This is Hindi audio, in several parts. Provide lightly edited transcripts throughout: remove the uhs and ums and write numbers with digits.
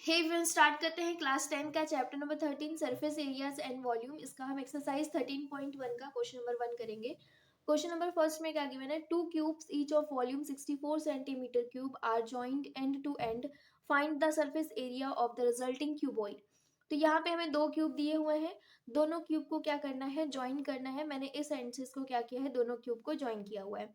हे फ्रेंड्स, स्टार्ट करते हैं क्लास 10 का chapter number 13 surface areas and volume. इसका हम एक्सरसाइज 13.1 का क्वेश्चन नंबर 1 करेंगे। क्वेश्चन नंबर फर्स्ट में क्या गिवन है, two cubes each of volume 64 centimetre cube are joined end to end, find the surface area of the resulting cuboid. तो यहाँ पे हमें दो क्यूब दिए हुए हैं, दोनों क्यूब को क्या करना है, ज्वाइन करना है। मैंने इस एंड से इसको क्या किया है, दोनों क्यूब को ज्वाइन किया हुआ है।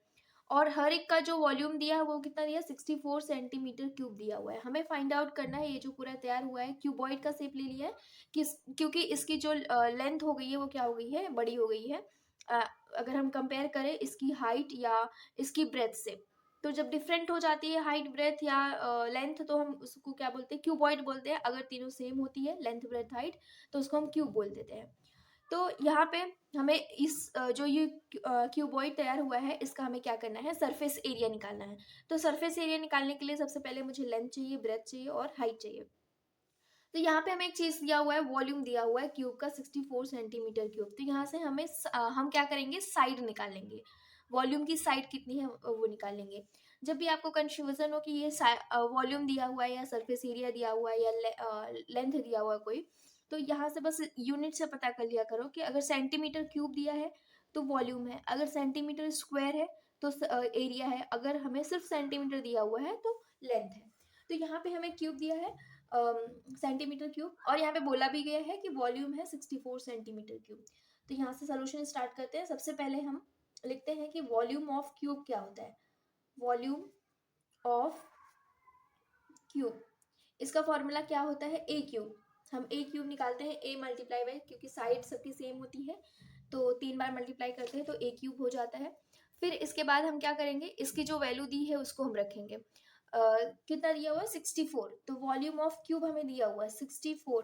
और हर एक का जो वॉल्यूम दिया है वो कितना दिया, 64 सेंटीमीटर क्यूब दिया हुआ है। हमें फाइंड आउट करना है, ये जो पूरा तैयार हुआ है क्यूबॉइड का शेप ले लिया है क्योंकि इसकी जो लेंथ हो गई है वो क्या हो गई है, बड़ी हो गई है। अ, अगर हम कंपेयर करें इसकी हाइट या इसकी ब्रेथ से, तो जब डिफरेंट हो जाती है हाइट ब्रेथ या लेंथ, तो हम उसको क्या बोलते हैं, क्यूबॉइड बोलते हैं। अगर तीनों सेम होती है लेंथ ब्रेथ हाइट, तो उसको हम क्यूब बोल देते हैं। तो यहाँ पे हमें इस जो ये क्यूबॉइड तैयार हुआ है इसका हमें क्या करना है, सरफेस एरिया निकालना है। तो सरफेस एरिया निकालने के लिए सबसे पहले मुझे लेंथ चाहिए, ब्रेथ चाहिए और हाइट चाहिए। तो यहाँ पे हमें एक चीज दिया हुआ है, वॉल्यूम दिया हुआ है क्यूब का 64 सेंटीमीटर क्यूब। तो यहाँ से हम क्या करेंगे, साइड निकालेंगे। वॉल्यूम की साइड कितनी है वो निकालेंगे। जब भी आपको कंफ्यूजन हो कि ये वॉल्यूम दिया हुआ है या सरफेस एरिया दिया हुआ है या लेंथ दिया हुआ है कोई, तो यहाँ से बस यूनिट से पता कर लिया करो कि अगर सेंटीमीटर क्यूब दिया है तो वॉल्यूम है, अगर सेंटीमीटर स्क्वायर है तो एरिया है, अगर हमें सिर्फ सेंटीमीटर दिया हुआ है तो लेंथ है। तो यहाँ पे हमें क्यूब दिया है सेंटीमीटर क्यूब, और यहाँ पे बोला भी गया है कि वॉल्यूम है 64 सेंटीमीटर क्यूब। तो यहाँ से सोल्यूशन स्टार्ट करते हैं। सबसे पहले हम लिखते हैं कि वॉल्यूम ऑफ क्यूब क्या होता है। वॉल्यूम ऑफ क्यूब, इसका फॉर्मूला क्या होता है, ए क्यूब। हम ए क्यूब निकालते हैं, ए मल्टीप्लाई बाई, क्योंकि साइड सबकी सेम होती है तो 3 बार मल्टीप्लाई करते हैं तो ए क्यूब हो जाता है। फिर इसके बाद हम क्या करेंगे, इसकी जो वैल्यू दी है उसको हम रखेंगे। कितना दिया हुआ है, 64। तो वॉल्यूम ऑफ क्यूब हमें दिया हुआ है 64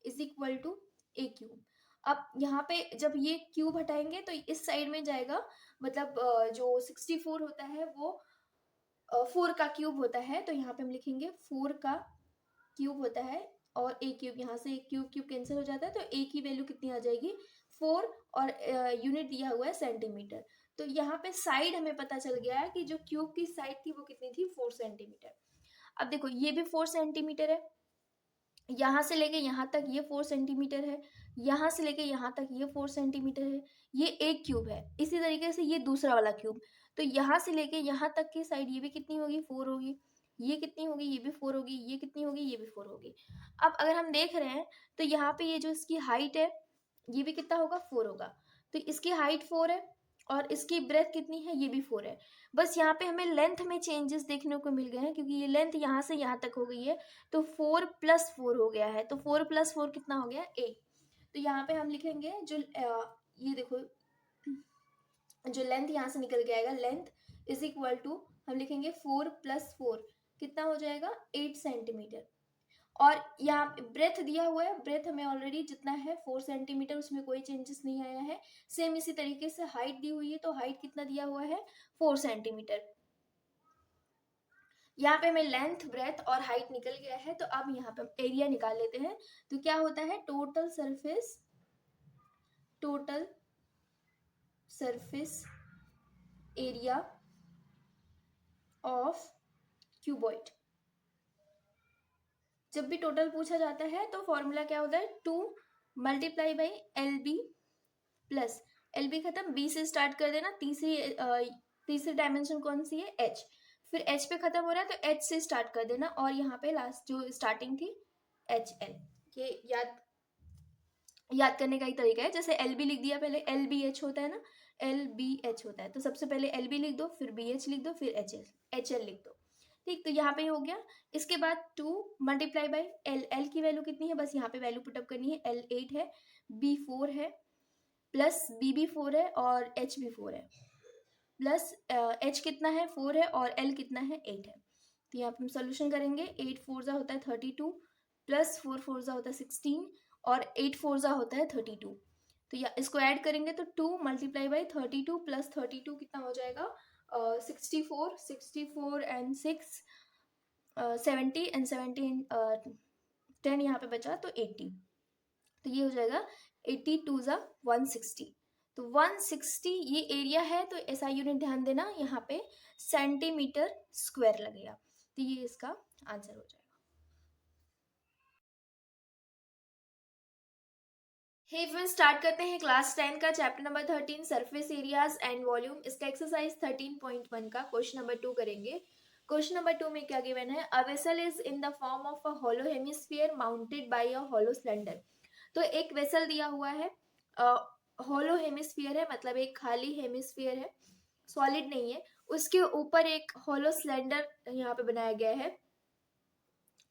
is equal to A cube. अब यहाँ पे जब ये क्यूब हटाएंगे तो इस साइड में जाएगा, मतलब जो 64 होता है वो 4 का क्यूब होता है। तो यहाँ पे हम लिखेंगे 4 का क्यूब होता है, और ए क्यूब, यहाँ से एक क्यूब क्यूब कैंसिल हो जाता है तो ए की वैल्यू कितनी आ जाएगी, 4। और यूनिट दिया हुआ है सेंटीमीटर। तो यहाँ पे साइड हमें पता चल गया है कि जो क्यूब की साइड थी वो कितनी थी, 4 सेंटीमीटर। अब देखो ये भी 4 सेंटीमीटर है, यहाँ से लेके यहाँ तक ये 4 सेंटीमीटर है, यहाँ से लेके यहाँ तक ये 4 सेंटीमीटर है। ये एक क्यूब है। इसी तरीके से ये दूसरा वाला क्यूब, तो यहाँ से लेके यहाँ तक की साइड ये भी कितनी होगी, 4 होगी। ये कितनी होगी, ये भी 4 होगी। ये कितनी होगी, ये भी 4 होगी। अब अगर हम देख रहे हैं तो यहाँ पे ये जो इसकी हाइट है ये भी कितना होगा, 4 होगा। तो इसकी हाइट 4 है और इसकी ब्रेथ कितनी है, ये भी 4 है। बस यहाँ पे हमें लेंथ में चेंजेस देखने को मिल गए हैं, क्योंकि ये लेंथ यहाँ से यहाँ तक हो गई है तो 4 + 4 हो गया है। तो 4 + 4 कितना हो गया, 8। तो यहाँ पे हम लिखेंगे जो ये देखो, जो लेंथ यहाँ से निकल के आएगा, लेंथ इज इक्वल टू, हम लिखेंगे 4 + 4 कितना हो जाएगा, 8 सेंटीमीटर। और यहाँ ब्रेथ दिया हुआ है, ब्रेथ हमें ऑलरेडी जितना है 4 सेंटीमीटर, उसमें कोई चेंजेस नहीं आया है। सेम इसी तरीके से हाइट दी हुई है, तो हाइट कितना दिया हुआ है, 4 सेंटीमीटर। यहाँ पे हमें लेंथ, ब्रेथ और हाइट निकल गया है। तो अब यहाँ पे हम एरिया निकाल लेते हैं। तो क्या होता है, total surface area of cuboid. जब भी टोटल पूछा जाता है तो फॉर्मूला क्या होता है, 2 × LB प्लस, LB खत्म, B से स्टार्ट कर देना। तीसरी डायमेंशन कौन सी है, H। फिर H पे खत्म हो रहा है तो H से स्टार्ट कर देना, और यहाँ पे लास्ट जो स्टार्टिंग थी HL। ये याद करने का ही तरीका है। जैसे LB लिख दिया, पहले LBH होता है ना, LBH होता है, तो सबसे पहले LB लिख दो, फिर BH लिख दो, फिर HL लिख दो। ठीक, तो यहाँ पे हो गया। इसके बाद 2 × L की वैल्यू कितनी है, बस यहाँ पे वैल्यू पुटअप करनी है। L 8 है, B 4 है, प्लस B भी 4 है और H भी 4 है, प्लस H कितना है, 4 है, और L कितना है, 8 है। तो यहाँ पे हम सोल्यूशन करेंगे। 8 4 होता है 32, प्लस 4 4 होता है 16, और 8 4 होता है 32। तो या इसको ऐड करेंगे तो 2 × 32 प्लस 32 कितना हो जाएगा, 64 एंड 6 70 एंड 17 10 यहाँ पे बचा तो 80। तो ये हो जाएगा 80 2 × 160। तो 160 ये एरिया है, तो ऐसा यूनिट ध्यान देना, यहाँ पे सेंटीमीटर स्क्वायर लगेगा। तो ये इसका आंसर हो जाएगा। हे फ्रेंड्स, स्टार्ट करते हैं क्लास 10 का chapter number 13 surface areas and volume. इसका एक्सरसाइज 13.1 का क्वेश्चन नंबर 2 करेंगे। क्वेश्चन नंबर 2 में क्या गिवन है? A vessel is in the form of a hollow hemisphere mounted by a hollow cylinder. तो एक वेसल दिया हुआ है, होलो हेमिस्फीयर है, मतलब एक खाली हेमिस्फीयर है, सॉलिड नहीं है। उसके ऊपर एक होलो सिलेंडर यहाँ पे बनाया गया है,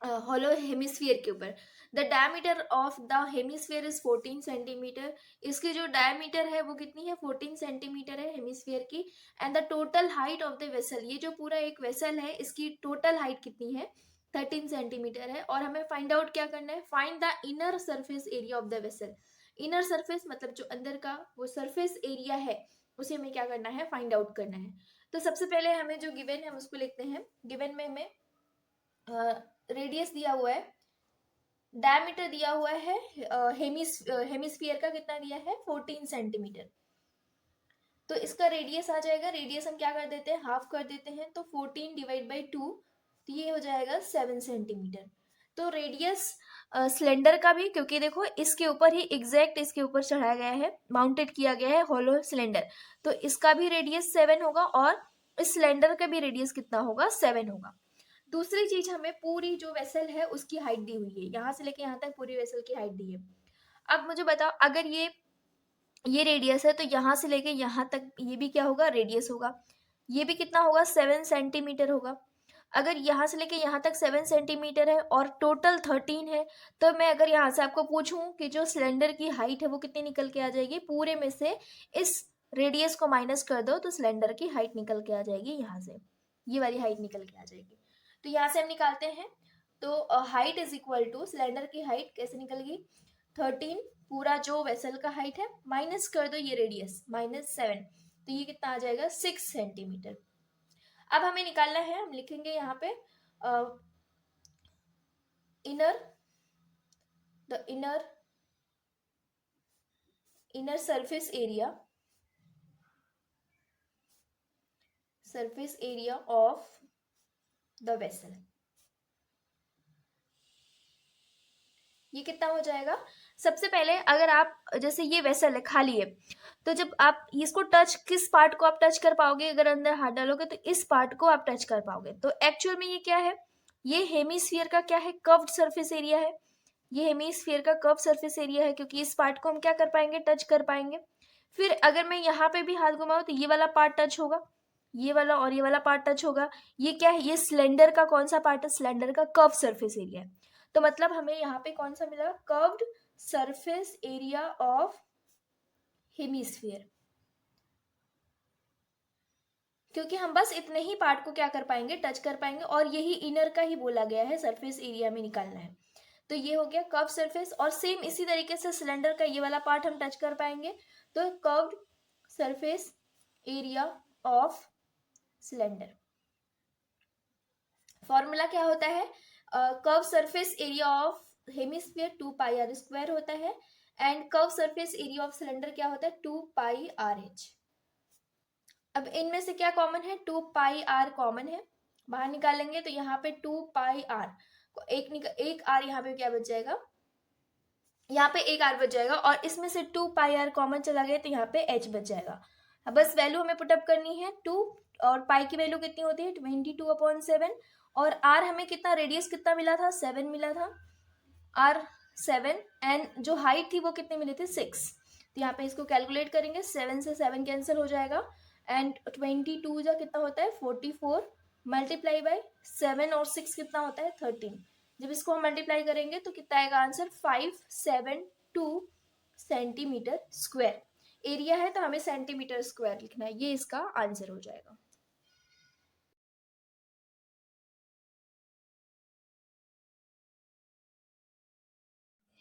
होलो हेमिस्फीयर के ऊपर। The diameter of the hemisphere is 14 centimetre. इसकी जो डायमीटर है वो कितनी है? 14 सेंटीमीटर है हेमिस्फीयर की। And the total height of the vessel, ये जो पूरा एक वेसल है इसकी टोटल हाइट कितनी है? 13 सेंटीमीटर है। और हमें फाइंड आउट क्या करना है? Find the inner surface area of the vessel. Inner surface मतलब जो अंदर का वो सरफेस एरिया है, उसे हमें क्या करना है? फाइंड आउट करना है। तो सबसे पहले हमें जो गिवन है उसको लिखते हैं। गिवन में हमें रेडियस दिया हुआ है, डायमीटर दिया हुआ है, हेमिस्फीयर का कितना दिया है? 14 सेंटीमीटर। तो इसका रेडियस आ जाएगा, रेडियस हम क्या कर देते हैं? हाफ कर देते हैं, तो 14 डिवाइड बाई 2, तो ये हो जाएगा 7 सेंटीमीटर। तो रेडियस सिलेंडर का भी, क्योंकि देखो इसके ऊपर ही एग्जैक्ट इसके ऊपर चढ़ाया गया है, माउंटेड किया गया है होलो सिलेंडर, तो इसका भी रेडियस 7 होगा और इस सिलेंडर का भी रेडियस कितना होगा? 7 होगा। दूसरी चीज, हमें पूरी जो वेसल है उसकी हाइट दी हुई है, यहाँ से लेके यहाँ तक पूरी वेसल की हाइट दी है। अब मुझे बताओ, अगर ये रेडियस है तो यहाँ से लेके यहाँ तक ये भी क्या होगा? रेडियस होगा। ये भी कितना होगा? 7 सेंटीमीटर होगा। अगर यहाँ से लेके यहाँ तक 7 सेंटीमीटर है और टोटल 13 है, तो मैं अगर यहाँ से आपको पूछूं कि जो सिलेंडर की हाइट है वो कितनी निकल के आ जाएगी, पूरे में से इस रेडियस को माइनस कर दो तो सिलेंडर की हाइट निकल के आ जाएगी, यहाँ से ये वाली हाइट निकल के आ जाएगी। तो यहाँ से हम निकालते हैं, तो height is equal to, cylinder की हाइट कैसे निकलेगी? 13 पूरा जो वेसल का हाइट है माइनस कर दो ये रेडियस, -7, तो ये कितना आ जाएगा? 6 सेंटीमीटर। अब हमें निकालना है, हम लिखेंगे यहाँ पे inner the inner surface area of the vessel. ये कितना हो जाएगा? सबसे पहले अगर आप, जैसे ये वेसल है, खाली है, तो जब आप इसको टच, किस पार्ट को आप टच कर पाओगे? अगर अंदर हाथ डालोगे तो इस पार्ट को आप टच कर पाओगे। तो एक्चुअल में ये क्या है? ये हेमिस्फीयर का क्या है? कर्व्ड सरफेस एरिया है। ये हेमिस्फीयर का कर्व सरफेस एरिया है, क्योंकि इस पार्ट को हम क्या कर पाएंगे? टच कर पाएंगे। फिर अगर मैं यहाँ पे भी हाथ घुमाऊं तो ये वाला पार्ट टच होगा, ये वाला और ये वाला पार्ट टच होगा। ये क्या है? ये सिलेंडर का कौन सा पार्ट है? सिलेंडर का कर्व सरफेस एरिया है। तो मतलब हमें यहाँ पे कौन सा मिला? Curved surface area of hemisphere. क्योंकि हम बस इतने ही पार्ट को क्या कर पाएंगे? टच कर पाएंगे, और यही इनर का ही बोला गया है, सरफेस एरिया में निकालना है। तो ये हो गया कर्व सरफेस, और सेम इसी तरीके से सिलेंडर का ये वाला पार्ट हम टच कर पाएंगे, तो curved surface area of cylinder. Formula क्या होता है? Curve surface area of hemisphere 2πr² होता है, and curve surface area of cylinder क्या होता है? 2πrh। अब इनमें से क्या कॉमन है? 2πr कॉमन है, बाहर निकालेंगे तो यहाँ पे 2πr, एक आर यहाँ पे क्या बच जाएगा? यहाँ पे एक आर बच जाएगा, और इसमें से 2πr कॉमन चला गया तो यहाँ पे h बच जाएगा। अब बस वैल्यू हमें पुटअप करनी है 2, और पाई की वैल्यू कितनी होती है? 22/7, और आर हमें कितना, रेडियस कितना मिला था? 7 मिला था, आर 7, एंड जो हाइट थी वो कितनी मिली थी? 6। तो यहाँ पे इसको कैलकुलेट करेंगे, 7 से 7 कैंसिल हो जाएगा, एंड 22 जा कितना होता है? 44, मल्टीप्लाई बाई 7 और 6 कितना होता है? 13। जब इसको हम मल्टीप्लाई करेंगे तो कितना आएगा आंसर? 572 centimetre square. एरिया है तो हमें सेंटीमीटर स्क्वायर लिखना है, ये इसका आंसर हो जाएगा।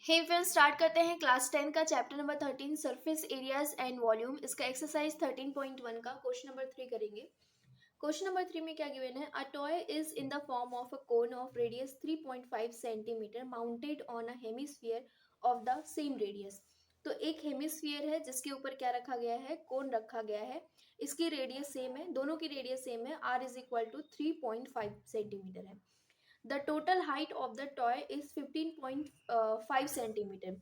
हे फ्रेंड्स, स्टार्ट करते हैं क्लास 10 का chapter number 13 surface areas and volume. इसका एक्सरसाइज 13.1 का क्वेश्चन नंबर 3 करेंगे। क्वेश्चन नंबर 3 में क्या गिवन है? A toy is in the form of a cone of radius 3.5 centimetre mounted on a hemisphere of the same radius. तो एक हेमिस्फीयर है जिसके ऊपर क्या रखा गया है? कोन रखा गया है। इसकी रेडियस सेम है, दोनों की रेडियस सेम है, r is equal to 3.5 centimetre है। The total height of the toy is 15.5 centimetre.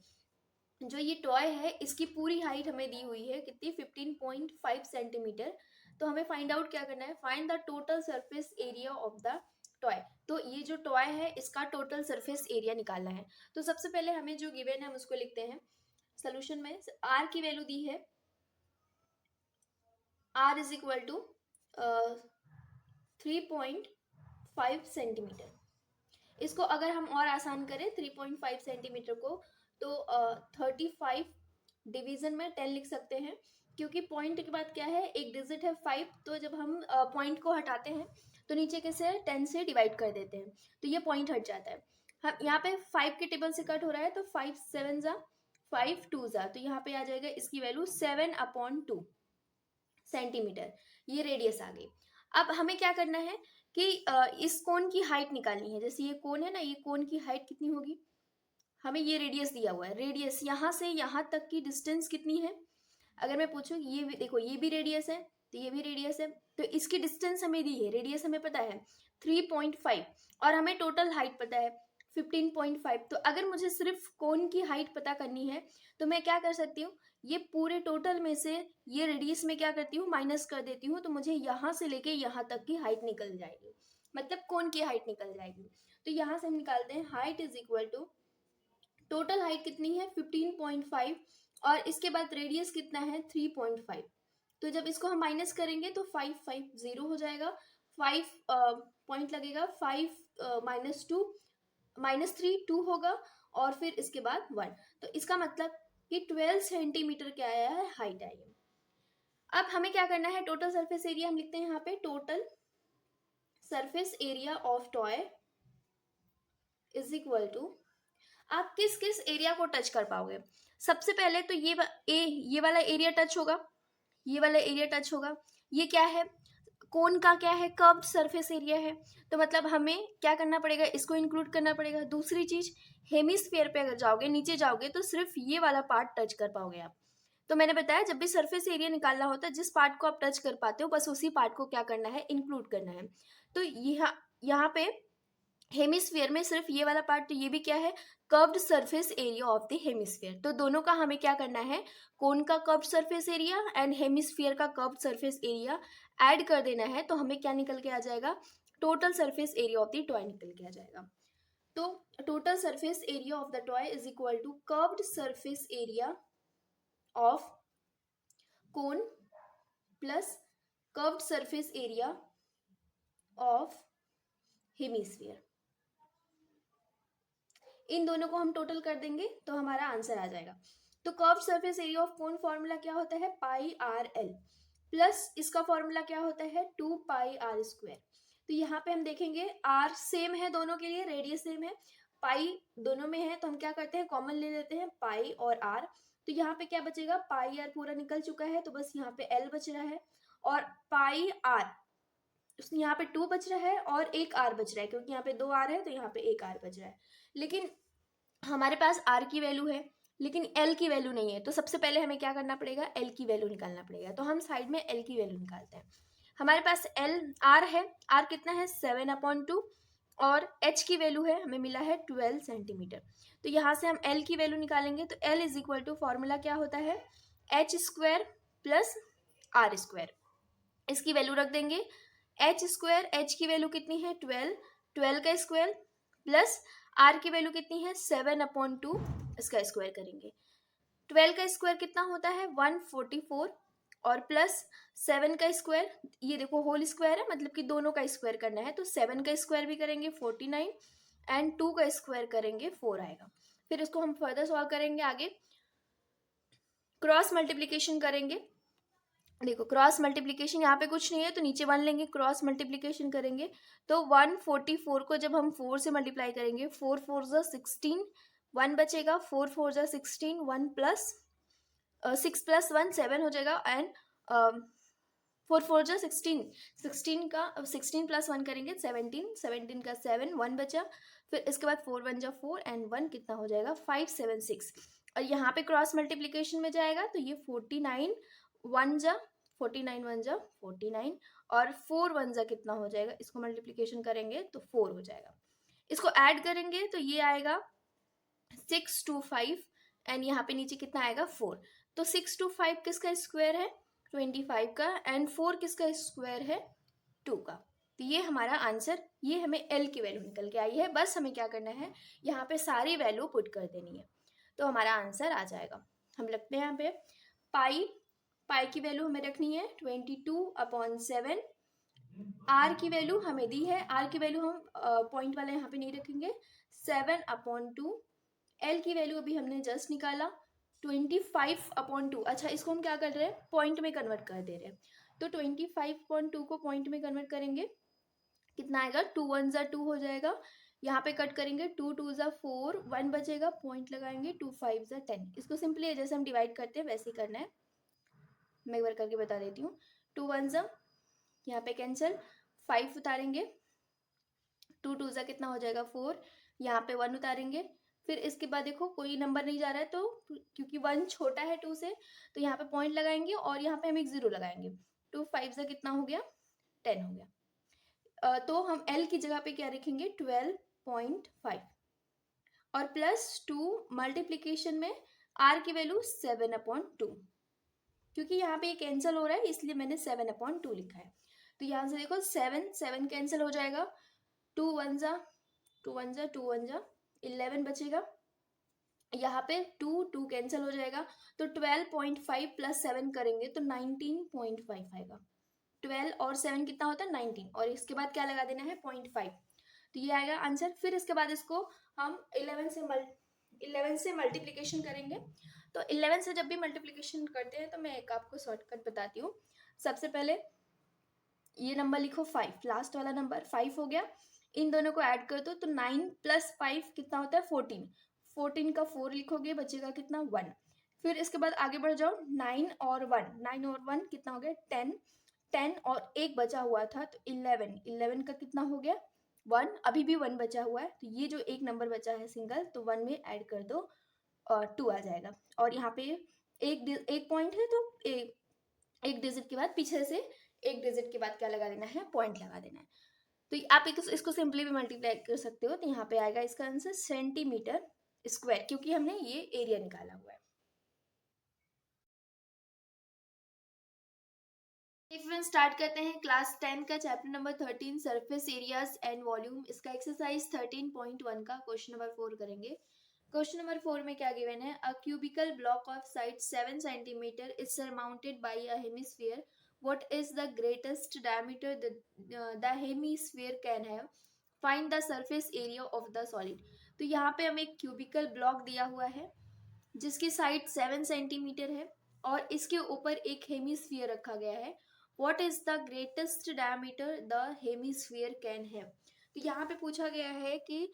जो ये टॉय है इसकी पूरी हाइट हमें दी हुई है कितनी, 15.5 सेंटीमीटर। तो हमें फाइंड आउट क्या करना है, find the total surface area of the toy. तो ये जो टॉय है इसका टोटल सरफेस एरिया निकालना है। तो सबसे पहले हमें जो गिवन है हम उसको लिखते हैं सोल्यूशन में। आर की वैल्यू दी है, R is equal to 3.5 centimetre. इसको अगर हम और आसान करें 3.5 सेंटीमीटर को, तो 35 डिवीजन में 10 लिख सकते हैं, क्योंकि पॉइंट के बाद क्या है, एक डिजिट है 5, तो जब हम पॉइंट को हटाते हैं तो नीचे कैसे 10 से डिवाइड कर देते हैं, तो ये पॉइंट हट जाता है। हम यहाँ पे 5 के टेबल से कट हो रहा है, तो 5 7 जा 5 2 जा, तो यहाँ पे आ जाएगा इसकी वैल्यू 7/2 सेंटीमीटर। ये रेडियस आ गई। अब हमें क्या करना है कि इस कोन की हाइट निकालनी है। जैसे ये कोन है ना, ये कोन की हाइट कितनी होगी, हमें ये रेडियस दिया हुआ है, रेडियस यहाँ से यहाँ तक की डिस्टेंस कितनी है। अगर मैं पूछूं ये भी देखो, ये भी रेडियस है तो ये भी रेडियस है, तो इसकी डिस्टेंस हमें दी है, रेडियस हमें पता है 3.5 और हमें टोटल हाइट पता है 15.5। तो अगर मुझे सिर्फ कोन की हाइट पता करनी है तो मैं क्या कर सकती हूँ, ये पूरे टोटल में से ये रेडियस में क्या करती हूँ, माइनस कर देती हूँ, तो मुझे यहाँ से लेके यहाँ तक की हाइट निकल जाएगी, मतलब कोन की हाइट निकल जाएगी। तो यहाँ से हम निकालते हैं height is equal to, total height कितनी है 15.5 और इसके बाद रेडियस कितना है 3.5। तो जब इसको हम माइनस करेंगे तो 5 5 0 हो जाएगा, 5 पॉइंट लगेगा, 5 -2 -3 2 होगा और फिर इसके बाद 1। तो इसका मतलब कि 12 सेंटीमीटर क्या आया है, हाइट आई है। अब हमें क्या करना है, टोटल सरफेस एरिया हम लिखते हैं यहाँ पे, total surface area of toy is equal to, आप किस किस एरिया को टच कर पाओगे। सबसे पहले तो ये वाला एरिया टच होगा, ये वाला एरिया टच होगा। ये क्या है, कोन का क्या है, कर्व्ड सरफेस एरिया है, तो मतलब हमें क्या करना पड़ेगा, इसको इंक्लूड करना पड़ेगा। दूसरी चीज, हेमिस्फीयर पे अगर जाओगे, नीचे जाओगे तो सिर्फ ये वाला पार्ट टच कर पाओगे आप। तो मैंने बताया जब भी सरफेस एरिया निकालना होता है, जिस पार्ट को आप टच कर पाते हो बस उसी पार्ट को क्या करना है, इंक्लूड करना है। तो यहाँ पे हेमिस्फीयर में सिर्फ ये वाला पार्ट, तो ये भी क्या है, curved surface area of the hemisphere. तो दोनों का हमें क्या करना है, कोन का curved surface area and hemisphere का कर्व्ड सरफेस एरिया ऐड कर देना है, तो हमें क्या निकल के आ जाएगा, total surface area of the toy निकल के आ जाएगा। तो total surface area of the toy is equal to curved surface area of cone plus curved surface area of hemisphere. इन दोनों को हम टोटल कर देंगे तो हमारा आंसर आ जाएगा। तो curve surface area of cone formula क्या होता है, पाई आर एल, प्लस इसका फॉर्मूला क्या होता है 2 पाई आर स्क्वायर। तो यहाँ पे हम देखेंगे आर सेम है दोनों के लिए, रेडियस सेम है, पाई दोनों में है, तो हम क्या करते हैं, कॉमन ले लेते हैं पाई और आर। तो यहाँ पे क्या बचेगा, पाई आर पूरा निकल चुका है, तो बस यहाँ पे एल बच रहा है, और पाई आर यहाँ पे 2 बच रहा है और एक आर बच रहा है, क्योंकि यहाँ पे 2 आर है तो यहाँ पे एक आर बच रहा है। लेकिन हमारे पास आर की वैल्यू है लेकिन एल की वैल्यू नहीं है, तो सबसे पहले हमें क्या करना पड़ेगा, एल की वैल्यू निकालना पड़ेगा। तो हम साइड में एल की वैल्यू निकालते हैं। हमारे पास एल आर है, आर कितना है 7/2 और एच की वैल्यू है हमें मिला है 12 सेंटीमीटर। तो यहाँ से हम एल की वैल्यू निकालेंगे, तो L is equal to formula क्या होता है, H square plus R square. इसकी वैल्यू रख देंगे, एच स्क्वायर, एच की वैल्यू कितनी है 12, 12 का स्क्वायर प्लस आर की वैल्यू कितनी है 7/2, इसका स्क्वायर करेंगे। 12 का स्क्वायर कितना होता है 144 और प्लस 7 का स्क्वायर, ये देखो होल स्क्वायर है मतलब कि दोनों का स्क्वायर करना है, तो 7 का स्क्वायर भी करेंगे 49 एंड 2 का स्क्वायर करेंगे 4 आएगा। फिर इसको हम फर्दर सॉल्व करेंगे, आगे क्रॉस मल्टीप्लीकेशन करेंगे। देखो क्रॉस मल्टीप्लीकेशन यहाँ पे कुछ नहीं है तो नीचे 1 लेंगे, क्रॉस मल्टीप्लीकेशन करेंगे तो 144 को जब हम 4 से मल्टीप्लाई करेंगे, 4 4 जा 16, 1 बचेगा, 4 4 जा 16, 1 प्लस 6 प्लस 1 7 हो जाएगा एंड 4 4 जा 16, 16 का 16 प्लस 1 करेंगे 17, 17 का 7, 1 बचा, फिर इसके बाद 4 1 जा 4 एंड 1 कितना हो जाएगा 5 7 6। और यहाँ पे क्रॉस मल्टीप्लीकेशन में जाएगा तो ये 49 1 जा 49 1 जा 49 और 4 1 जा कितना हो जाएगा, इसको मल्टीप्लीकेशन करेंगे तो 4 हो जाएगा। इसको ऐड करेंगे तो ये आएगा 6 2 5 एंड यहाँ पे नीचे कितना आएगा 4। तो 6 to 5 किसका स्क्वायर है 25 का, एंड 4 किसका स्क्वायर है 2 का। तो ये हमारा आंसर, ये हमें एल की वैल्यू निकल के आई है। बस हमें क्या करना है, यहाँ पे सारी वैल्यू पुट कर देनी है, तो हमारा आंसर आ जाएगा। हम लगते हैं यहाँ पे पाई की वैल्यू हमें रखनी है 22/7। आर की वैल्यू हमें दी है, आर की वैल्यू हम पॉइंट वाला यहाँ पे नहीं रखेंगे, 7/2। एल की वैल्यू अभी हमने जस्ट निकाला 25/2। अच्छा, इसको हम क्या कर रहे हैं, पॉइंट में कन्वर्ट कर दे रहे हैं। तो 25/2 को पॉइंट में कन्वर्ट करेंगे, कितना आएगा, 2 1 2 हो जाएगा। यहाँ पे कट करेंगे, 2 2 4, 1 बचेगा, पॉइंट लगाएंगे, 2 5 10। इसको सिंपली जैसे हम डिवाइड करते हैं वैसे ही करना है, मैं एक बार करके बता देती हूँ। 2 1 यहाँ पे कैंसिल, 5 उतारेंगे, 2 2 कितना हो जाएगा 4, यहाँ पे 1 उतारेंगे। फिर इसके बाद देखो कोई नंबर नहीं जा रहा है, तो क्योंकि 1 छोटा है 2 से, तो यहाँ पे पॉइंट लगाएंगे और यहाँ पे हम एक 0 लगाएंगे। 2 5 कितना हो गया 10 हो गया। तो हम L की जगह पे क्या लिखेंगे 12.5, और +2 मल्टीप्लीकेशन में R की वैल्यू 7/2, क्योंकि यहाँ पे कैंसिल हो रहा है इसलिए मैंने 7/2 लिखा है। तो यहाँ से देखो 7 कैंसिल हो जाएगा, 2 1 2 1 2 1 11 बचेगा। यहाँ पे 2 कैंसिल हो जाएगा, तो 12.5 + 7 करेंगे तो 19.5 आएगा। 12 और 7 कितना होता है 19, और इसके बाद क्या लगा देना है 0.5, तो ये आएगा आंसर। फिर इसके बाद इसको हम 11 से मल्टीप्लीकेशन करेंगे। तो 11 से जब भी मल्टीप्लीकेशन करते हैं तो मैं एक आपको शॉर्टकट बताती हूँ। सबसे पहले ये नंबर लिखो 5, लास्ट वाला नंबर 5 हो गया, इन दोनों को ऐड कर दो तो 9 + 5 कितना होता है 14, 14 का 4 लिखोगे बचेगा कितना 1। फिर इसके बाद आगे बढ़ जाओ, 9 और 1 कितना हो गया 10, 10 और 1 बचा हुआ था तो 11, 11 का कितना हो गया 1, अभी भी 1 बचा हुआ है, तो ये जो एक नंबर बचा है सिंगल, तो 1 में ऐड कर दो और 2 आ जाएगा। और यहाँ पे एक पॉइंट है, तो एक डिजिट के बाद पीछे से एक डिजिट के बाद क्या लगा देना है पॉइंट लगा देना है। तो आप इसको सिंपली भी मल्टीप्लाई कर सकते हो, तो यहाँ पे आएगा इसका आंसर सेंटीमीटर स्क्वायर, क्योंकि हमने ये एरिया निकाला हुआ है। फ्रेंड्स स्टार्ट करते हैं क्लास 10 का chapter number 13 surface areas and volume. इसका एक्सरसाइज 13.1 का क्वेश्चन नंबर 4 करेंगे। क्वेश्चन नंबर 4 में क्या गिवन है, a cubical block of side 7 centimetre is surmounted by a hemisphere, what is the greatest diameter the hemisphere can have, find the surface area of the solid। तो यहाँ पे हमें एक क्यूबिकल ब्लॉक दिया हुआ है जिसकी साइड 7 सेंटीमीटर है और इसके ऊपर एक हेमिस्फीयर रखा गया है। What is the greatest diameter the hemisphere can have. तो यहाँ पे पूछा गया है कि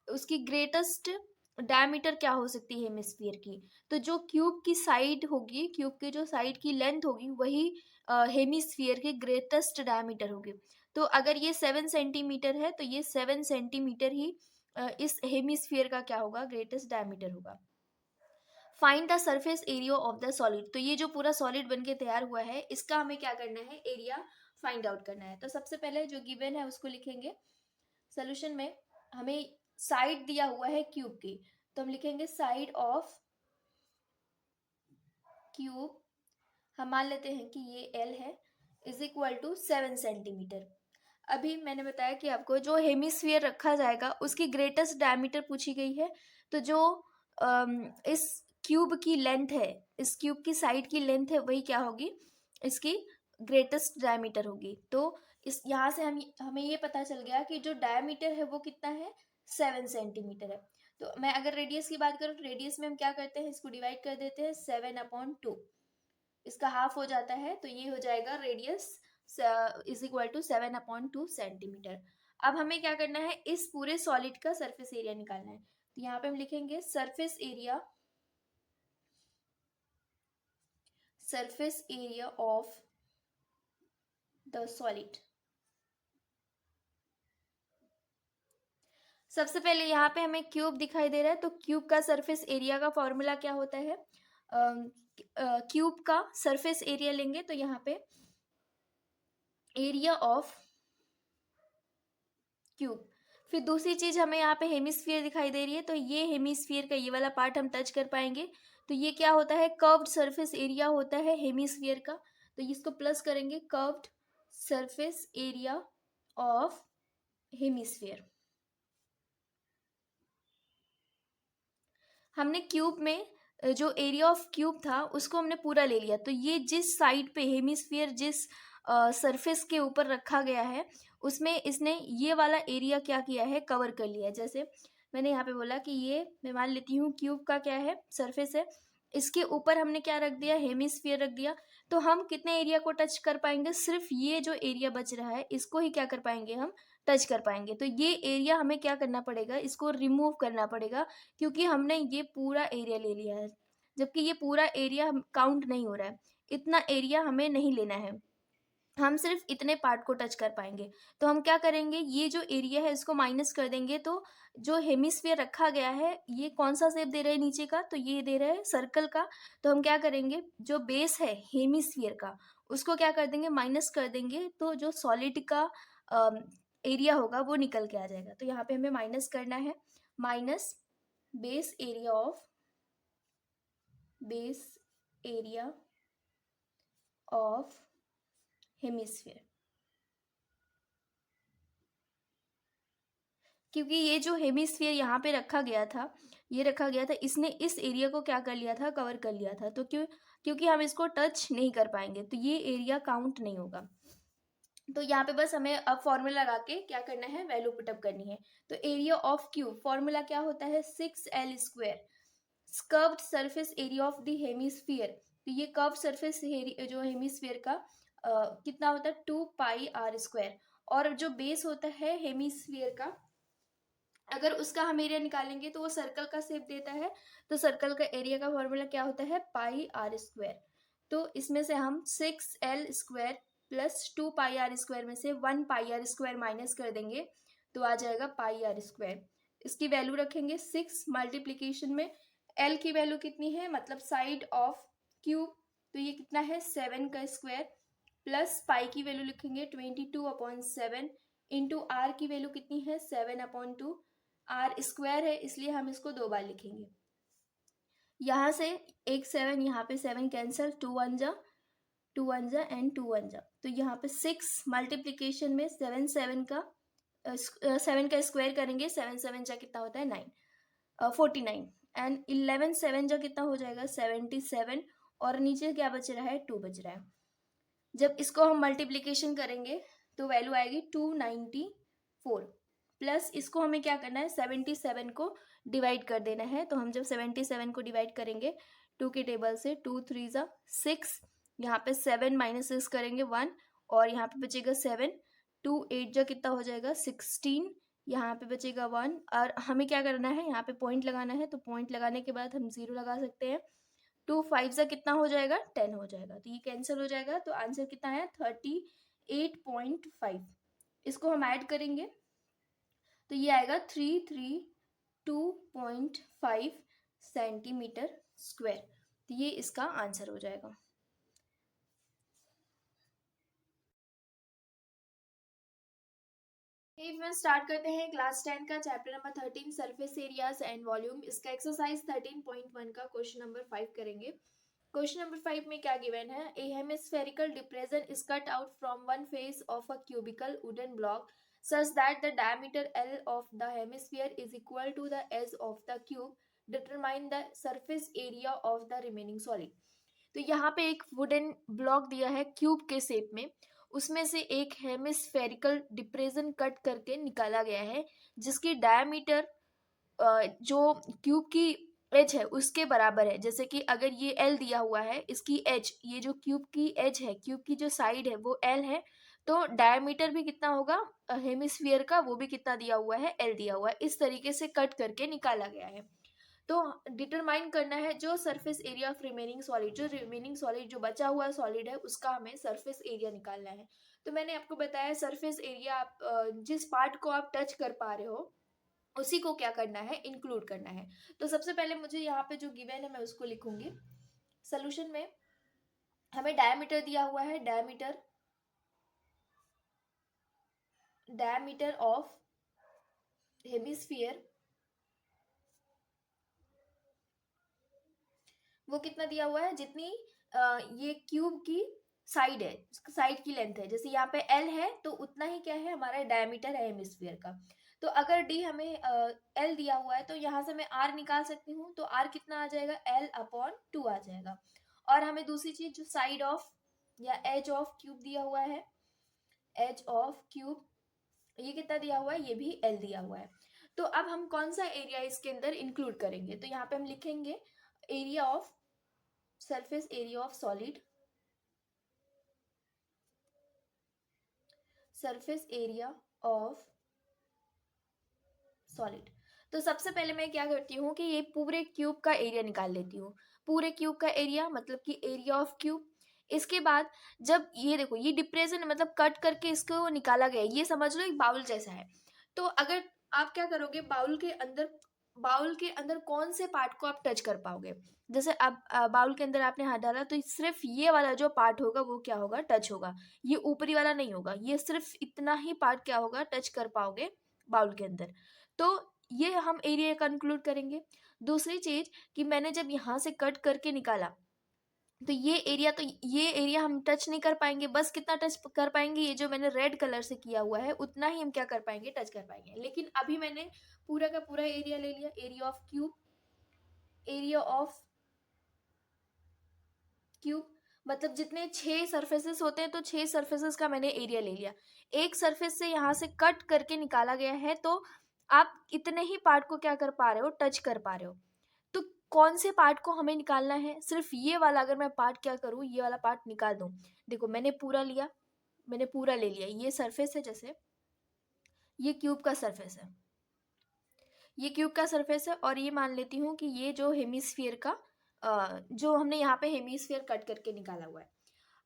उसकी ग्रेटेस्ट डायमीटर क्या हो सकती है हेमिस्फीयर की। तो जो क्यूब की साइड होगी, क्यूब के जो साइड की लेंथ होगी वही हेमिस्फीयर की ग्रेटेस्ट डायमीटर होगी। तो अगर ये 7 सेंटीमीटर है तो ये 7 सेंटीमीटर ही इस हेमिस्फीयर का क्या होगा, ग्रेटेस्ट डायमीटर होगा। Find the surface area of the solid. तो ये जो पूरा सॉलिड बनके तैयार हुआ है इसका हमें क्या करना है, एरिया फाइंड आउट करना है। तो सबसे पहले जो गिवन है उसको लिखेंगे। सोल्यूशन में हमें साइड दिया हुआ है क्यूब की, तो हम लिखेंगे साइड ऑफ क्यूब, हम मान लेते हैं कि ये एल है, इज इक्वल टू 7 सेंटीमीटर। अभी मैंने बताया कि आपको जो हेमिस्फीयर रखा जाएगा उसकी ग्रेटेस्ट डायमीटर पूछी गई है। तो जो इस क्यूब की लेंथ है, इस क्यूब की साइड की लेंथ है, वही क्या होगी, इसकी ग्रेटेस्ट डायमीटर होगी। तो इस यहाँ से हमें ये पता चल गया कि जो डायमीटर है वो कितना है 7 सेंटीमीटर है। तो मैं अगर रेडियस की बात करूँ, रेडियस में हम क्या करते हैं, इसको डिवाइड कर देते हैं 7/2, इसका हाफ हो जाता है, तो ये हो जाएगा radius is equal to 7/2 centimetre. अब हमें क्या करना है, इस पूरे सॉलिड का सरफेस एरिया निकालना है। तो यहाँ पे हम लिखेंगे surface area of the solid. सबसे पहले यहाँ पे हमें क्यूब दिखाई दे रहा है, तो क्यूब का सरफेस एरिया का फॉर्मूला क्या होता है, क्यूब का सरफेस एरिया लेंगे तो यहाँ पे एरिया ऑफ क्यूब, फिर दूसरी चीज़ हमें यहाँ पे हेमिस्फीयर दिखाई दे रही है, तो ये हेमिस्फीयर का ये वाला पार्ट हम टच कर पाएंगे। तो ये क्या होता है, कर्व्ड सरफेस एरिया होता है हेमिस्फीयर का। तो इसको प्लस करेंगे, curved surface area of hemisphere. हमने क्यूब में जो एरिया ऑफ क्यूब था उसको हमने पूरा ले लिया। तो ये जिस साइड पे हेमिस्फीयर जिस सरफेस के ऊपर रखा गया है उसमें इसने ये वाला एरिया क्या किया है, कवर कर लिया है। जैसे मैंने यहाँ पे बोला कि ये मैं मान लेती हूँ क्यूब का क्या है, सरफेस है, इसके ऊपर हमने क्या रख दिया, हेमिस्फीयर रख दिया। तो हम कितने एरिया को टच कर पाएंगे, सिर्फ ये जो एरिया बच रहा है इसको ही क्या कर पाएंगे, हम टच कर पाएंगे। तो ये एरिया हमें क्या करना पड़ेगा, इसको रिमूव करना पड़ेगा, क्योंकि हमने ये पूरा एरिया ले लिया है, जबकि ये पूरा एरिया काउंट नहीं हो रहा है। इतना एरिया हमें नहीं लेना है, हम सिर्फ इतने पार्ट को टच कर पाएंगे। तो हम क्या करेंगे, ये जो एरिया है इसको माइनस कर देंगे। तो जो हेमिस्फीयर रखा गया है ये कौन सा शेप दे रहा है नीचे का, तो ये दे रहा है सर्कल का। तो हम क्या करेंगे, जो बेस है हेमिस्फीयर का उसको क्या कर देंगे, माइनस कर देंगे। तो जो सॉलिड का एरिया होगा वो निकल के आ जाएगा। तो यहाँ पे हमें माइनस करना है, minus base area of hemisphere. क्योंकि ये जो हेमिस्फीयर यहाँ पे रखा गया था, ये रखा गया था, इसने इस एरिया को क्या कर लिया था, कवर कर लिया था। तो क्योंकि हम इसको टच नहीं कर पाएंगे तो ये एरिया काउंट नहीं होगा। तो यहाँ पे बस हमें अब फॉर्मूला लगा के क्या करना है, वैल्यू पुटअप करनी है। तो एरिया ऑफ क्यूब फॉर्मूला क्या होता है, 6L², curved surface area of the hemisphere. तो ये कर्व्ड सरफेस जो हेमिस्फीयर का कितना होता है, 2πr²। और जो बेस होता है हेमिस्फीयर का, अगर उसका हम एरिया निकालेंगे तो वो सर्कल का शेप देता है। तो सर्कल का एरिया का फॉर्मूला क्या होता है, πr²। तो इसमें से हम 6L² प्लस 2πr² में से 1πr² माइनस कर देंगे तो आ जाएगा πr²। इसकी वैल्यू रखेंगे 6 मल्टीप्लीकेशन में, L की वैल्यू कितनी है, मतलब साइड ऑफ क्यूब, तो ये कितना है 7 का स्क्वायर, प्लस पाई की वैल्यू लिखेंगे 22/7, इंटू आर की वैल्यू कितनी है 7/2। आर स्क्वायर है इसलिए हम इसको 2 बार लिखेंगे। यहाँ से एक 7, यहाँ पे 7 कैंसल, 2 1 जा एंड 2 1 जा। तो यहाँ पे 6 मल्टीप्लीकेशन में 7 का 7 का स्क्वायर करेंगे, 7 7 जा कितना होता है 9, 49, एंड 11 7 जा कितना हो जाएगा 77, और नीचे क्या बच रहा है 2 बच रहा है। जब इसको हम मल्टीप्लीकेशन करेंगे तो वैल्यू आएगी 294, प्लस इसको हमें क्या करना है 77 को डिवाइड कर देना है। तो हम जब 77 को डिवाइड करेंगे 2 के टेबल से, 2 3 जा 6, यहाँ पे 7 माइनस 6 करेंगे 1, और यहाँ पे बचेगा 7, 2 8 जा कितना हो जाएगा 16, यहाँ पे बचेगा 1, और हमें क्या करना है यहाँ पे पॉइंट लगाना है। तो पॉइंट लगाने के बाद हम 0 लगा सकते हैं। 2 5 से कितना हो जाएगा 10 हो जाएगा, तो ये कैंसिल हो जाएगा। तो आंसर कितना है 38.5। इसको हम ऐड करेंगे तो ये आएगा 332.5 सेंटीमीटर स्क्वायर। तो ये इसका आंसर हो जाएगा। में स्टार्ट करते हैं क्लास 10 का chapter number 13 surface areas and volume. इसका एक्सरसाइज 13.1 का क्वेश्चन नंबर 5 करेंगे। क्वेश्चन नंबर 5 में क्या गिवन है, a hemispherical depression is cut out from one face of a cubical wooden block such that the diameter L of the hemisphere is equal to the edge of the cube. Determine the surface area of the remaining solid. तो यहाँ पे एक वुडन ब्लॉक दिया है क्यूब के शेप में, उसमें से एक हेमिस्फेरिकल डिप्रेशन कट करके निकाला गया है जिसकी डायमीटर जो क्यूब की एज है उसके बराबर है। जैसे कि अगर ये एल दिया हुआ है, इसकी एज, ये जो क्यूब की एज है, क्यूब की जो साइड है वो एल है, तो डायमीटर भी कितना होगा हेमिस्फीयर का, वो भी कितना दिया हुआ है, एल दिया हुआ है। इस तरीके से कट करके निकाला गया है। तो डिटरमाइन करना है जो surface area of remaining solid, जो रिमेनिंग सॉलिड जो बचा हुआ सॉलिड है उसका हमें सरफेस एरिया निकालना है। तो मैंने आपको बताया सरफेस एरिया, आप जिस पार्ट को आप टच कर पा रहे हो उसी को क्या करना है, इंक्लूड करना है। तो सबसे पहले मुझे यहाँ पे जो गिवन है मैं उसको लिखूंगी। सोल्यूशन में हमें डायमीटर दिया हुआ है, डायमीटर ऑफ हेमिस्फीयर वो कितना दिया हुआ है, जितनी ये क्यूब की साइड है, साइड की लेंथ है, जैसे यहाँ पे एल है तो उतना ही क्या है हमारा डायमीटर है हेमिस्फीयर का। तो अगर डी हमें एल दिया हुआ है तो यहाँ से मैं आर निकाल सकती हूँ, तो आर कितना आ जाएगा, एल अपॉन टू आ जाएगा। और हमें दूसरी चीज जो साइड ऑफ या एज ऑफ क्यूब दिया हुआ है, एज ऑफ क्यूब ये कितना दिया हुआ है, ये भी एल दिया हुआ है। तो अब हम कौन सा एरिया इसके अंदर इंक्लूड करेंगे, तो यहाँ पे हम लिखेंगे area of surface area of solid, surface area of solid. तो सबसे पहले मैं क्या करती हूँ कि ये पूरे क्यूब का एरिया निकाल लेती हूँ, पूरे क्यूब का एरिया मतलब कि एरिया ऑफ क्यूब। इसके बाद जब ये देखो ये डिप्रेशन मतलब कट करके इसको निकाला गया, ये समझ लो एक बाउल जैसा है। तो अगर आप क्या करोगे, बाउल के अंदर कौन से पार्ट को आप टच कर पाओगे, जैसे अब बाउल के अंदर आपने हाथ डाला तो सिर्फ ये वाला जो पार्ट होगा वो क्या होगा, टच होगा, ये ऊपरी वाला नहीं होगा, ये सिर्फ इतना ही पार्ट क्या होगा, टच कर पाओगे बाउल के अंदर। तो ये हम एरिया कंक्लूड करेंगे। दूसरी चीज कि मैंने जब यहाँ से कट करके निकाला तो ये एरिया हम टच नहीं कर पाएंगे, बस कितना टच कर पाएंगे, ये जो मैंने रेड कलर से किया हुआ है उतना ही हम क्या कर पाएंगे, टच कर पाएंगे। लेकिन अभी मैंने पूरा का पूरा एरिया ले लिया, area of cube, area of cube मतलब जितने 6 सरफेसेस होते हैं तो 6 सरफेसेस का मैंने एरिया ले लिया। एक सरफेस से यहाँ से कट करके निकाला गया है तो आप इतने ही पार्ट को क्या कर पा रहे हो, टच कर पा रहे हो। तो कौन से पार्ट को हमें निकालना है, सिर्फ ये वाला, अगर मैं पार्ट क्या करूँ, ये वाला पार्ट निकाल दूं। देखो मैंने पूरा लिया, मैंने पूरा ले लिया, ये सरफेस है, जैसे ये क्यूब का सरफेस है, ये क्यूब का सरफेस है, और ये मान लेती हूँ कि ये जो हेमिस्फीयर का जो हमने यहाँ पे हेमिस्फीयर कट करके निकाला हुआ है।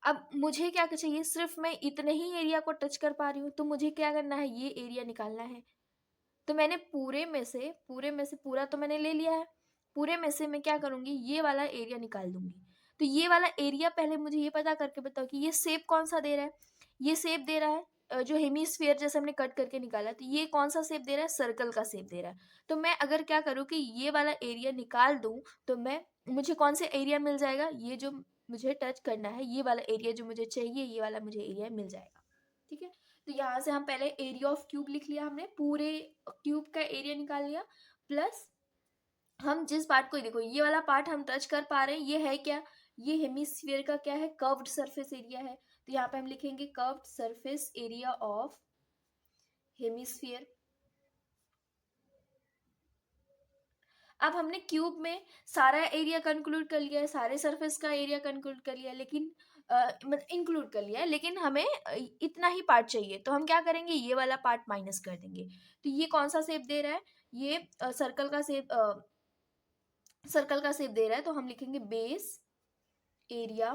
अब मुझे क्या चाहिए, सिर्फ मैं इतने ही एरिया को टच कर पा रही हूँ, तो मुझे क्या करना है, ये एरिया निकालना है। तो मैंने पूरे में से पूरा तो मैंने ले लिया है, पूरे में से मैं क्या करूँगी, ये वाला एरिया निकाल दूंगी। तो ये वाला एरिया पहले मुझे ये पता करके बताओ कि ये शेप कौन सा दे रहा है, ये शेप दे रहा है जो हेमिस्फीयर जैसे हमने कट करके निकाला, तो ये कौन सा शेप दे रहा है, सर्कल का शेप दे रहा है। तो मैं अगर क्या करूँ कि ये वाला एरिया निकाल दूं, तो मुझे कौन से एरिया मिल जाएगा, ये जो मुझे टच करना है, ये वाला एरिया जो मुझे चाहिए, ये वाला मुझे एरिया मिल जाएगा। ठीक है, तो यहाँ से हम पहले एरिया ऑफ क्यूब लिख लिया, हमने पूरे क्यूब का एरिया निकाल लिया। प्लस हम जिस पार्ट को, देखो ये वाला पार्ट हम टच कर पा रहे हैं, ये है क्या, ये हेमिस्फीयर का क्या है, कर्व्ड सरफेस एरिया है। तो यहाँ पे हम लिखेंगे curved surface area of hemisphere. अब हमने क्यूब में सारा एरिया कंक्लूड कर लिया है, सारे सरफेस का एरिया कंक्लूड कर लिया है, लेकिन मतलब इंक्लूड कर लिया है, लेकिन हमें इतना ही पार्ट चाहिए, तो हम क्या करेंगे, ये वाला पार्ट माइनस कर देंगे। तो ये कौन सा शेप दे रहा है, ये सर्कल का शेप दे रहा है, तो हम लिखेंगे बेस एरिया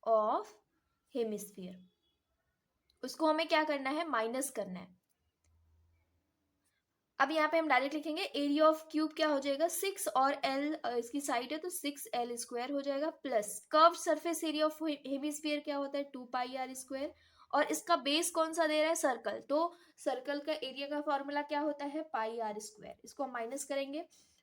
ऑफ हेमिस्फीयर। उसको हमें क्या करना है, माइनस करना है। अब यहाँ पे हम डायरेक्ट लिखेंगे एरिया ऑफ क्यूब क्या हो जाएगा, 6 और एल इसकी साइड है तो 6l² हो जाएगा, plus curve surface area of hemisphere क्या होता है, 2πr²। और इसका बेस कौन सा दे रहा है, सर्कल, तो सर्कल का एरिया का फॉर्मूला क्या होता है, πr²। इसको हम माइनस करेंगे,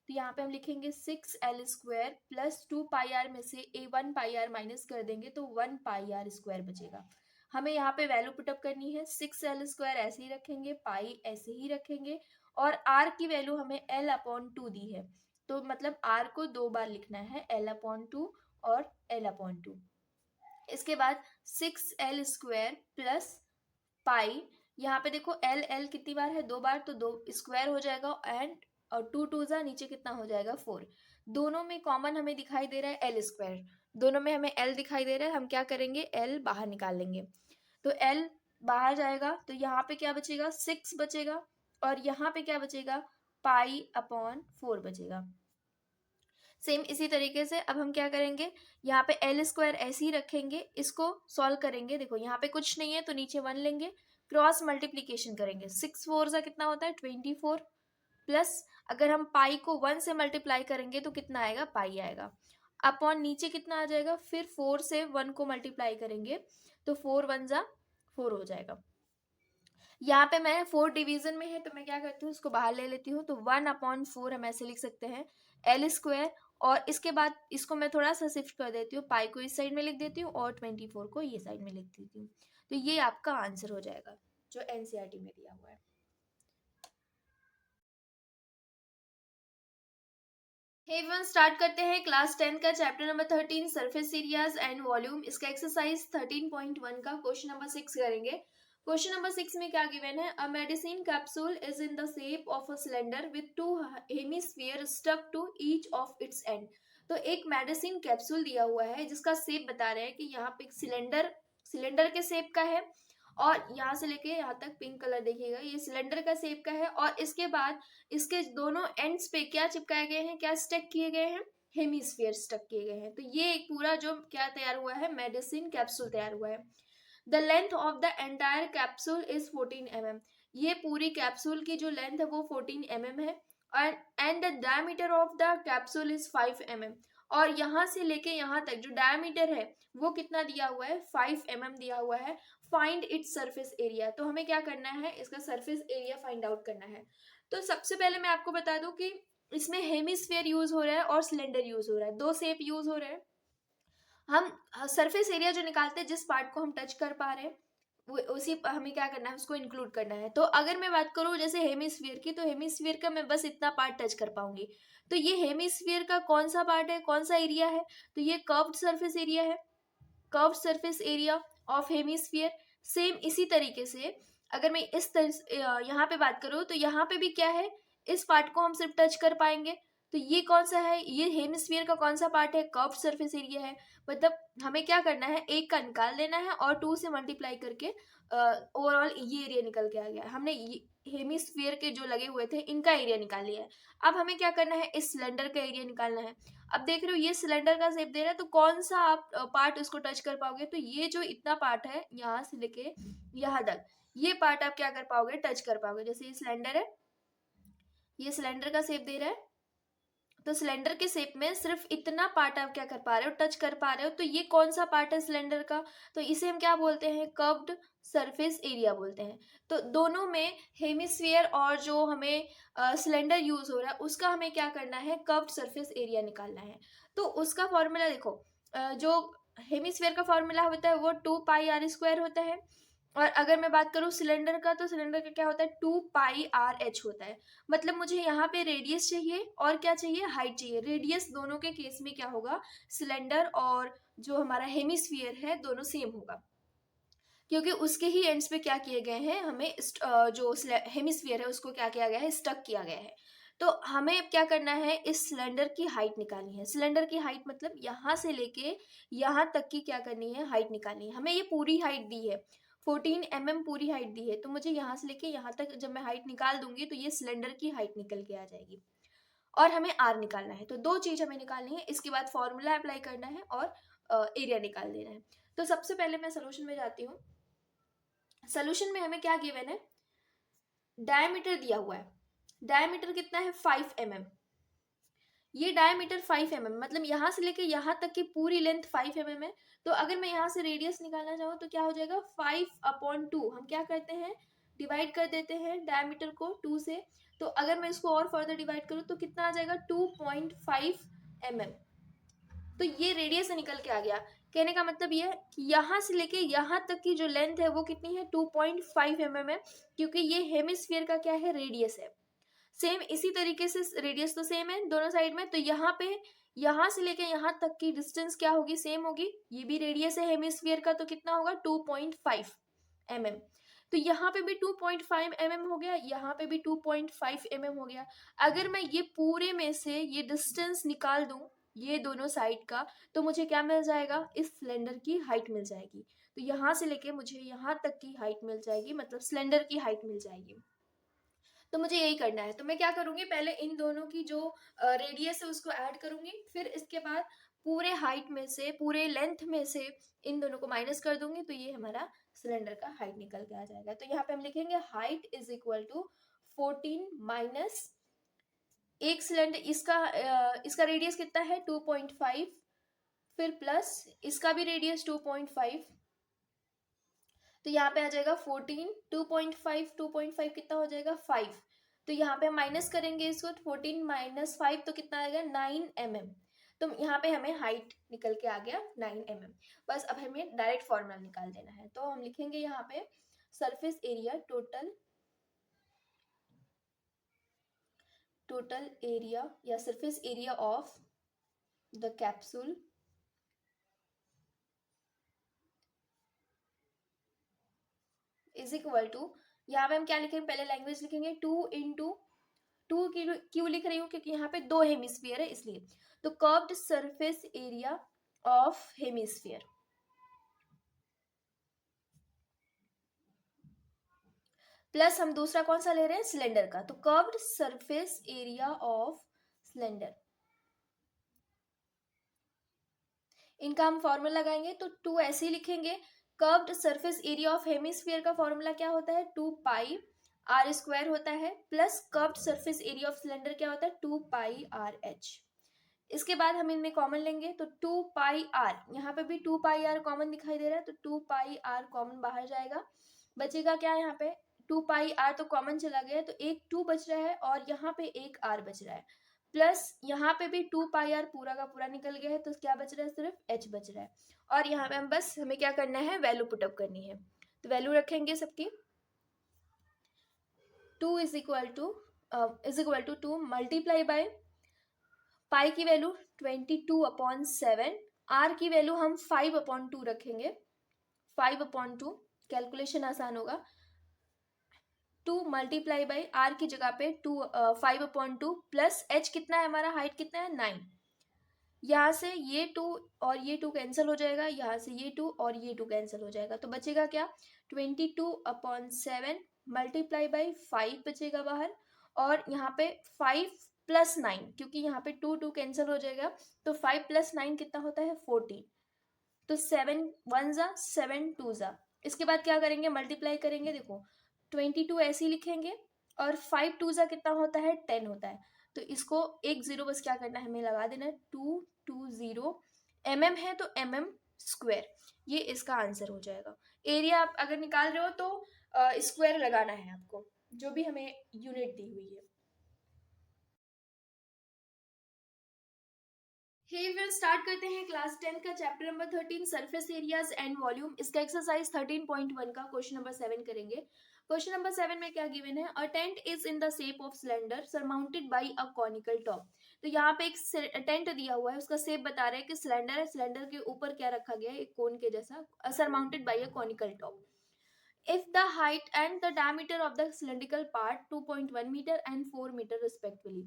तो यहाँ पे हम लिखेंगे 6l² प्लस 2πr में से 1πr माइनस कर देंगे तो 1πr² बचेगा। हमें यहाँ पे वैल्यू पुटअप करनी है, 6l² ऐसे ही रखेंगे, पाई ऐसे ही रखेंगे, और r की वैल्यू हमें l/2 दी है, तो मतलब r को 2 बार लिखना है, l/2 और l/2। इसके बाद 6l² प्लस पाई, यहाँ पे देखो l कितनी बार है, 2 बार, तो 2 स्क्वायर हो जाएगा, एंड और 2 2 जा नीचे कितना हो जाएगा, 4। दोनों में कॉमन हमें दिखाई दे रहा है l², दोनों में हमें l दिखाई दे रहा है, हम क्या करेंगे, l बाहर निकाल लेंगे। तो l बाहर जाएगा तो यहाँ पे क्या बचेगा, 6 बचेगा, और यहाँ पे क्या बचेगा, π/4 बचेगा। सेम इसी तरीके से अब हम क्या करेंगे, यहाँ पे l² ऐसे ही रखेंगे, इसको सॉल्व करेंगे, देखो यहाँ पे कुछ नहीं है तो नीचे 1 लेंगे, क्रॉस मल्टीप्लीकेशन करेंगे, 6 4 का कितना होता है, 24, प्लस अगर हम पाई को 1 से मल्टीप्लाई करेंगे तो कितना आएगा, पाई आएगा, अपॉन नीचे कितना आ जाएगा, फिर 4 से 1 को मल्टीप्लाई करेंगे तो 4 1 जा 4 हो जाएगा। यहाँ पे मैं 4 डिवीजन में है तो मैं क्या करती हूँ, उसको बाहर ले लेती हूँ, तो 1/4 हम ऐसे लिख सकते हैं एल स्क्वायर, और इसके बाद इसको मैं थोड़ा सा शिफ्ट कर देती हूँ, पाई को इस साइड में लिख देती हूँ और 24 को ये साइड में लिख देती हूँ। तो ये आपका आंसर हो जाएगा जो एनसीईआरटी में दिया हुआ है। हे वन स्टार्ट करते हैं क्लास 10 का chapter number 13 surface areas and volume. इसका एक्सरसाइज 13.1 का क्वेश्चन नंबर 6 करेंगे। क्वेश्चन नंबर 6 में क्या गिवन है, a medicine capsule is in the shape of a cylinder with 2 hemisphere stuck to each of its end. तो एक मेडिसिन कैप्सूल दिया हुआ है जिसका शेप बता रहे हैं कि यहाँ पे एक सिलेंडर सिलेंडर के शेप का है, और यहाँ से लेके यहाँ तक पिंक कलर देखिएगा, ये सिलेंडर का शेप का है, और इसके बाद इसके दोनों एंड्स पे क्या चिपकाए गए हैं, क्या स्टक किए गए हैं, हेमिस्फीयर स्टक किए गए हैं। तो ये एक पूरा जो क्या तैयार हुआ है, मेडिसिन कैप्सूल तैयार हुआ है। The length of the entire capsule is 14 mm। ये पूरी कैप्सूल की जो लेंथ है वो 14 mm है, and the diameter of the capsule is 5 mm। और यहाँ से लेके यहाँ तक जो डायमीटर है वो कितना दिया हुआ है, 5 mm दिया हुआ है। फाइंड इट्स सरफेस एरिया, तो हमें क्या करना है, इसका सरफेस एरिया फाइंड आउट करना है। तो सबसे पहले मैं आपको बता दूं कि इसमें हेमिस्फेयर यूज हो रहा है और सिलेंडर यूज हो रहा है, दो शेप यूज हो रहे हैं। हम सरफेस एरिया जो निकालते हैं, जिस पार्ट को हम टच कर पा रहे हैं उसी हमें क्या करना है, उसको इंक्लूड करना है। तो अगर मैं बात करूं जैसे हेमिस्फीयर की, तो हेमिस्फीयर का मैं बस इतना पार्ट टच कर पाऊंगी। तो ये हेमिस्फीयर का कौन सा पार्ट है, कौन सा एरिया है, तो ये कर्व्ड सरफेस एरिया है, curved surface area of hemisphere. Same इसी तरीके से अगर मैं इस यहाँ पे बात करूँ तो यहाँ पे भी क्या है, इस पार्ट को हम सिर्फ टच कर पाएंगे। तो ये कौन सा है, ये हेमिस्फीयर का कौन सा पार्ट है, कर्व्ड सरफेस एरिया है। मतलब हमें क्या करना है, एक का निकाल देना है और 2 से मल्टीप्लाई करके ओवरऑल ये एरिया निकल के आ गया। हमने हेमिस्फीयर के जो लगे हुए थे इनका एरिया निकाल लिया है। अब हमें क्या करना है, इस सिलेंडर का एरिया निकालना है। अब देख रहे हो ये सिलेंडर का शेप दे रहा है, तो कौन सा आप पार्ट इसको टच कर पाओगे, तो ये जो इतना पार्ट है यहाँ से लेके यहाँ तक, ये पार्ट आप क्या कर पाओगे, टच कर पाओगे। जैसे ये सिलेंडर है, ये सिलेंडर का शेप दे रहा है, तो सिलेंडर के शेप में सिर्फ इतना पार्ट आप क्या कर पा रहे हो, टच कर पा रहे हो। तो ये कौन सा पार्ट है सिलेंडर का, तो इसे हम क्या बोलते हैं, कर्व्ड सरफेस एरिया बोलते हैं। तो दोनों में हेमिस्फीयर और जो हमें सिलेंडर यूज हो रहा है उसका हमें क्या करना है, कर्व्ड सरफेस एरिया निकालना है। तो उसका फॉर्मूला देखो, जो हेमिस्फीयर का फॉर्मूला होता है वो 2πr² होता है, और अगर मैं बात करूँ सिलेंडर का, तो सिलेंडर का क्या होता है, 2πrh होता है। मतलब मुझे यहाँ पे रेडियस चाहिए और क्या चाहिए, हाइट चाहिए। रेडियस दोनों के केस में क्या होगा, सिलेंडर और जो हमारा हेमिस्फीयर है दोनों सेम होगा, क्योंकि उसके ही एंड्स पे क्या किए गए हैं, हमें जो हेमिस्फीयर है उसको क्या किया गया है, स्टक किया गया है। तो हमें क्या करना है, इस सिलेंडर की हाइट निकालनी है। सिलेंडर की हाइट मतलब यहाँ से लेके यहाँ तक की क्या करनी है, हाइट निकालनी है। हमें ये पूरी हाइट दी है, 14 mm पूरी हाइट दी है, तो मुझे यहाँ से लेके यहाँ तक जब मैं हाइट निकाल दूंगी तो ये सिलेंडर की हाइट निकल के आ जाएगी। और हमें आर निकालना है, तो दो चीज हमें निकालनी है। इसके बाद फॉर्मूला अप्लाई करना है और एरिया निकाल देना है। तो सबसे पहले मैं सोल्यूशन में जाती हूँ। सोल्यूशन में हमें क्या गिवन है, डायमीटर दिया हुआ है। डायमीटर कितना है, 5 mm। ये डायमीटर 5 mm मतलब यहाँ से लेके यहाँ तक की पूरी लेंथ 5 mm है। तो अगर मैं यहाँ से रेडियस निकालना चाहूँ तो क्या हो जाएगा, 5/2। हम क्या करते हैं, डिवाइड कर देते हैं डायमीटर को 2 से। तो अगर मैं इसको और फर्दर डिवाइड करूँ तो कितना आ जाएगा, 2.5 mm। तो ये रेडियस से निकल के आ गया। कहने का मतलब ये है कि यहाँ से लेके यहाँ तक की जो लेंथ है वो कितनी है, 2.5 mm है, क्योंकि ये हेमिस्फीयर का क्या है, रेडियस है। सेम इसी तरीके से रेडियस तो सेम है दोनों साइड में, तो यहाँ पे यहाँ से लेके यहाँ तक की डिस्टेंस क्या होगी, सेम होगी। ये भी रेडियस है हेमिस्फीयर का, तो कितना होगा, 2.5 mm। तो यहाँ पे भी 2.5 mm हो गया, यहाँ पे भी 2.5 mm हो गया। अगर मैं ये पूरे में से ये डिस्टेंस निकाल दूं ये दोनों साइड का, तो मुझे क्या मिल जाएगा, इस सिलेंडर की हाइट मिल जाएगी। तो यहाँ से लेके मुझे यहाँ तक की हाइट मिल जाएगी, मतलब सिलेंडर की हाइट मिल जाएगी। तो मुझे यही करना है। तो मैं क्या करूंगी, पहले इन दोनों की जो रेडियस है उसको ऐड करूंगी, फिर इसके बाद पूरे हाइट में से, पूरे लेंथ में से इन दोनों को माइनस कर दूंगी, तो ये हमारा सिलेंडर का हाइट निकल के आ जाएगा। तो यहाँ पे हम लिखेंगे height is equal to 14 minus एक सिलेंडर, इसका रेडियस कितना है, 2.5, फिर प्लस इसका भी रेडियस 2.5। तो यहाँ पे आ जाएगा 14, 2.5, 2.5 कितना हो जाएगा 5। तो यहाँ पे हम माइनस करेंगे इसको, 14 माइनस 5 तो कितना आएगा 9 mm। तो यहाँ पे हमें हाइट निकल के आ गया 9 mm। बस अब हमें डायरेक्ट फॉर्मूला निकाल देना है। तो हम लिखेंगे यहाँ पे सरफेस एरिया, टोटल एरिया या surface area of the capsule is equal to, यहाँ पे हम क्या लिखेंगे, पहले लैंग्वेज लिखेंगे 2 क्यों लिख रही हूँ, क्योंकि यहाँ पे 2 हेमिस्फीयर है इसलिए। तो curved surface area of hemisphere plus हम दूसरा कौन सा ले रहे हैं, सिलेंडर का। तो curved surface area of cylinder, इनका हम फॉर्मूला लगाएंगे। तो 2 ऐसे ही लिखेंगे। Curved surface area of hemisphere का फॉर्मूला क्या होता है, 2πr² होता है, plus curved surface area of cylinder क्या होता है, 2πrh। इसके बाद हम इनमें कॉमन लेंगे। तो 2πr, यहाँ पे भी 2πr कॉमन दिखाई दे रहा है, तो 2πr कॉमन बाहर जाएगा, बचेगा क्या यहाँ पे 2πr तो कॉमन चला गया, तो एक 2 बच रहा है और यहाँ पे एक r बच रहा है, प्लस यहाँ पे भी 2πr पूरा का पूरा निकल गया है, तो क्या बच रहा है, सिर्फ h बच रहा है। और यहाँ पे हम बस हमें क्या करना है, वैल्यू पुटअप करनी है। तो वैल्यू रखेंगे सबकी, 2 is equal to 2 multiply by pi की वैल्यू 22/7, आर की वैल्यू हम 5/2 रखेंगे, 5/2, कैलकुलेशन आसान होगा। 2 मल्टीप्लाई बाई आर की जगह पे 5/2 प्लस h कितना है हमारा, हाइट कितना है 9। यहाँ से ये 2 और ये 2 कैंसिल हो जाएगा, यहाँ से ये 2 और ये 2 कैंसिल हो जाएगा, तो बचेगा क्या 22/7 मल्टीप्लाई बाई 5 बचेगा बाहर, और यहाँ पे 5 + 9, क्योंकि यहाँ पे 2 कैंसिल हो जाएगा, तो 5 + 9 कितना होता है 14। तो 7 1 जा 7 2 जा, इसके बाद क्या करेंगे, मल्टीप्लाई करेंगे। देखो 22 ऐसे ही लिखेंगे, और 5 2 जा कितना होता है 10 होता है, तो इसको एक 0 बस क्या करना है, हमें लगा देना है, 220 mm है, तो mm², ये इसका आंसर हो जाएगा। एरिया आप अगर निकाल रहे हो तो स्क्वायर लगाना है आपको, जो भी हमें यूनिट दी हुई है। फिर स्टार्ट करते हैं क्लास 10 का chapter number 13 surface areas and volume. इसका एक्सरसाइज 13.1 का क्वेश्चन नंबर 7 करेंगे। क्वेश्चन नंबर 7 में क्या गिवन है, a tent is in the shape of cylinder surmounted by a conical top. तो यहाँ पे एक टेंट दिया हुआ है, उसका शेप बता रहा है कि सिलेंडर है, सिलेंडर के ऊपर क्या रखा गया है, एक कोन के जैसा, surmounted by a conical top. If the height and the diameter of the cylindrical part 2.1 meter and 4 meter respectively।